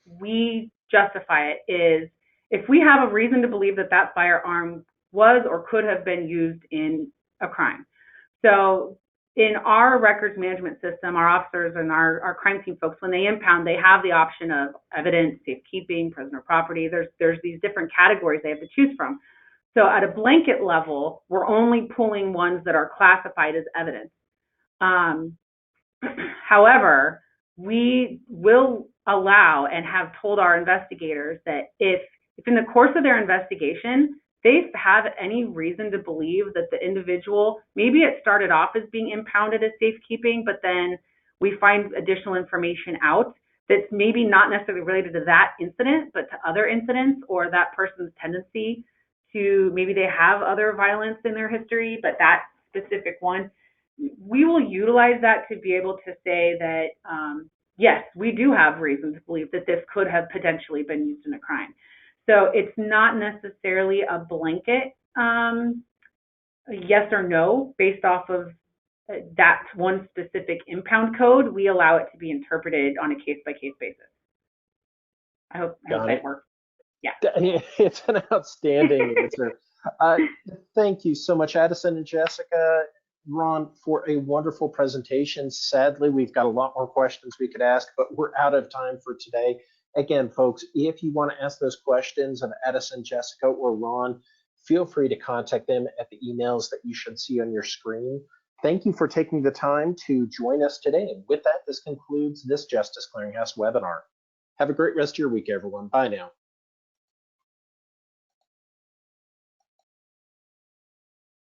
we justify it is if we have a reason to believe that firearm was or could have been used in a crime. So in our records management system, our officers and our crime team folks, when they impound, they have the option of evidence, safekeeping, prisoner property. There's these different categories they have to choose from. So at a blanket level, we're only pulling ones that are classified as evidence. However, we will allow and have told our investigators that if in the course of their investigation, they have any reason to believe that the individual, maybe it started off as being impounded as safekeeping, but then we find additional information out that's maybe not necessarily related to that incident, but to other incidents or that person's tendency to, maybe they have other violence in their history, but that specific one, we will utilize that to be able to say that, yes, we do have reason to believe that this could have potentially been used in a crime. So it's not necessarily a blanket yes or no based off of that one specific impound code. We allow it to be interpreted on a case-by-case basis. I hope that works. Yeah. It's an outstanding answer. Thank you so much, Addison and Jessica. Ron, for a wonderful presentation. Sadly, we've got a lot more questions we could ask, but we're out of time for today. Again, folks, if you want to ask those questions of Addison, Jessica, or Ron, feel free to contact them at the emails that you should see on your screen. Thank you for taking the time to join us today. And with that, this concludes this Justice Clearinghouse webinar. Have a great rest of your week, everyone. Bye now.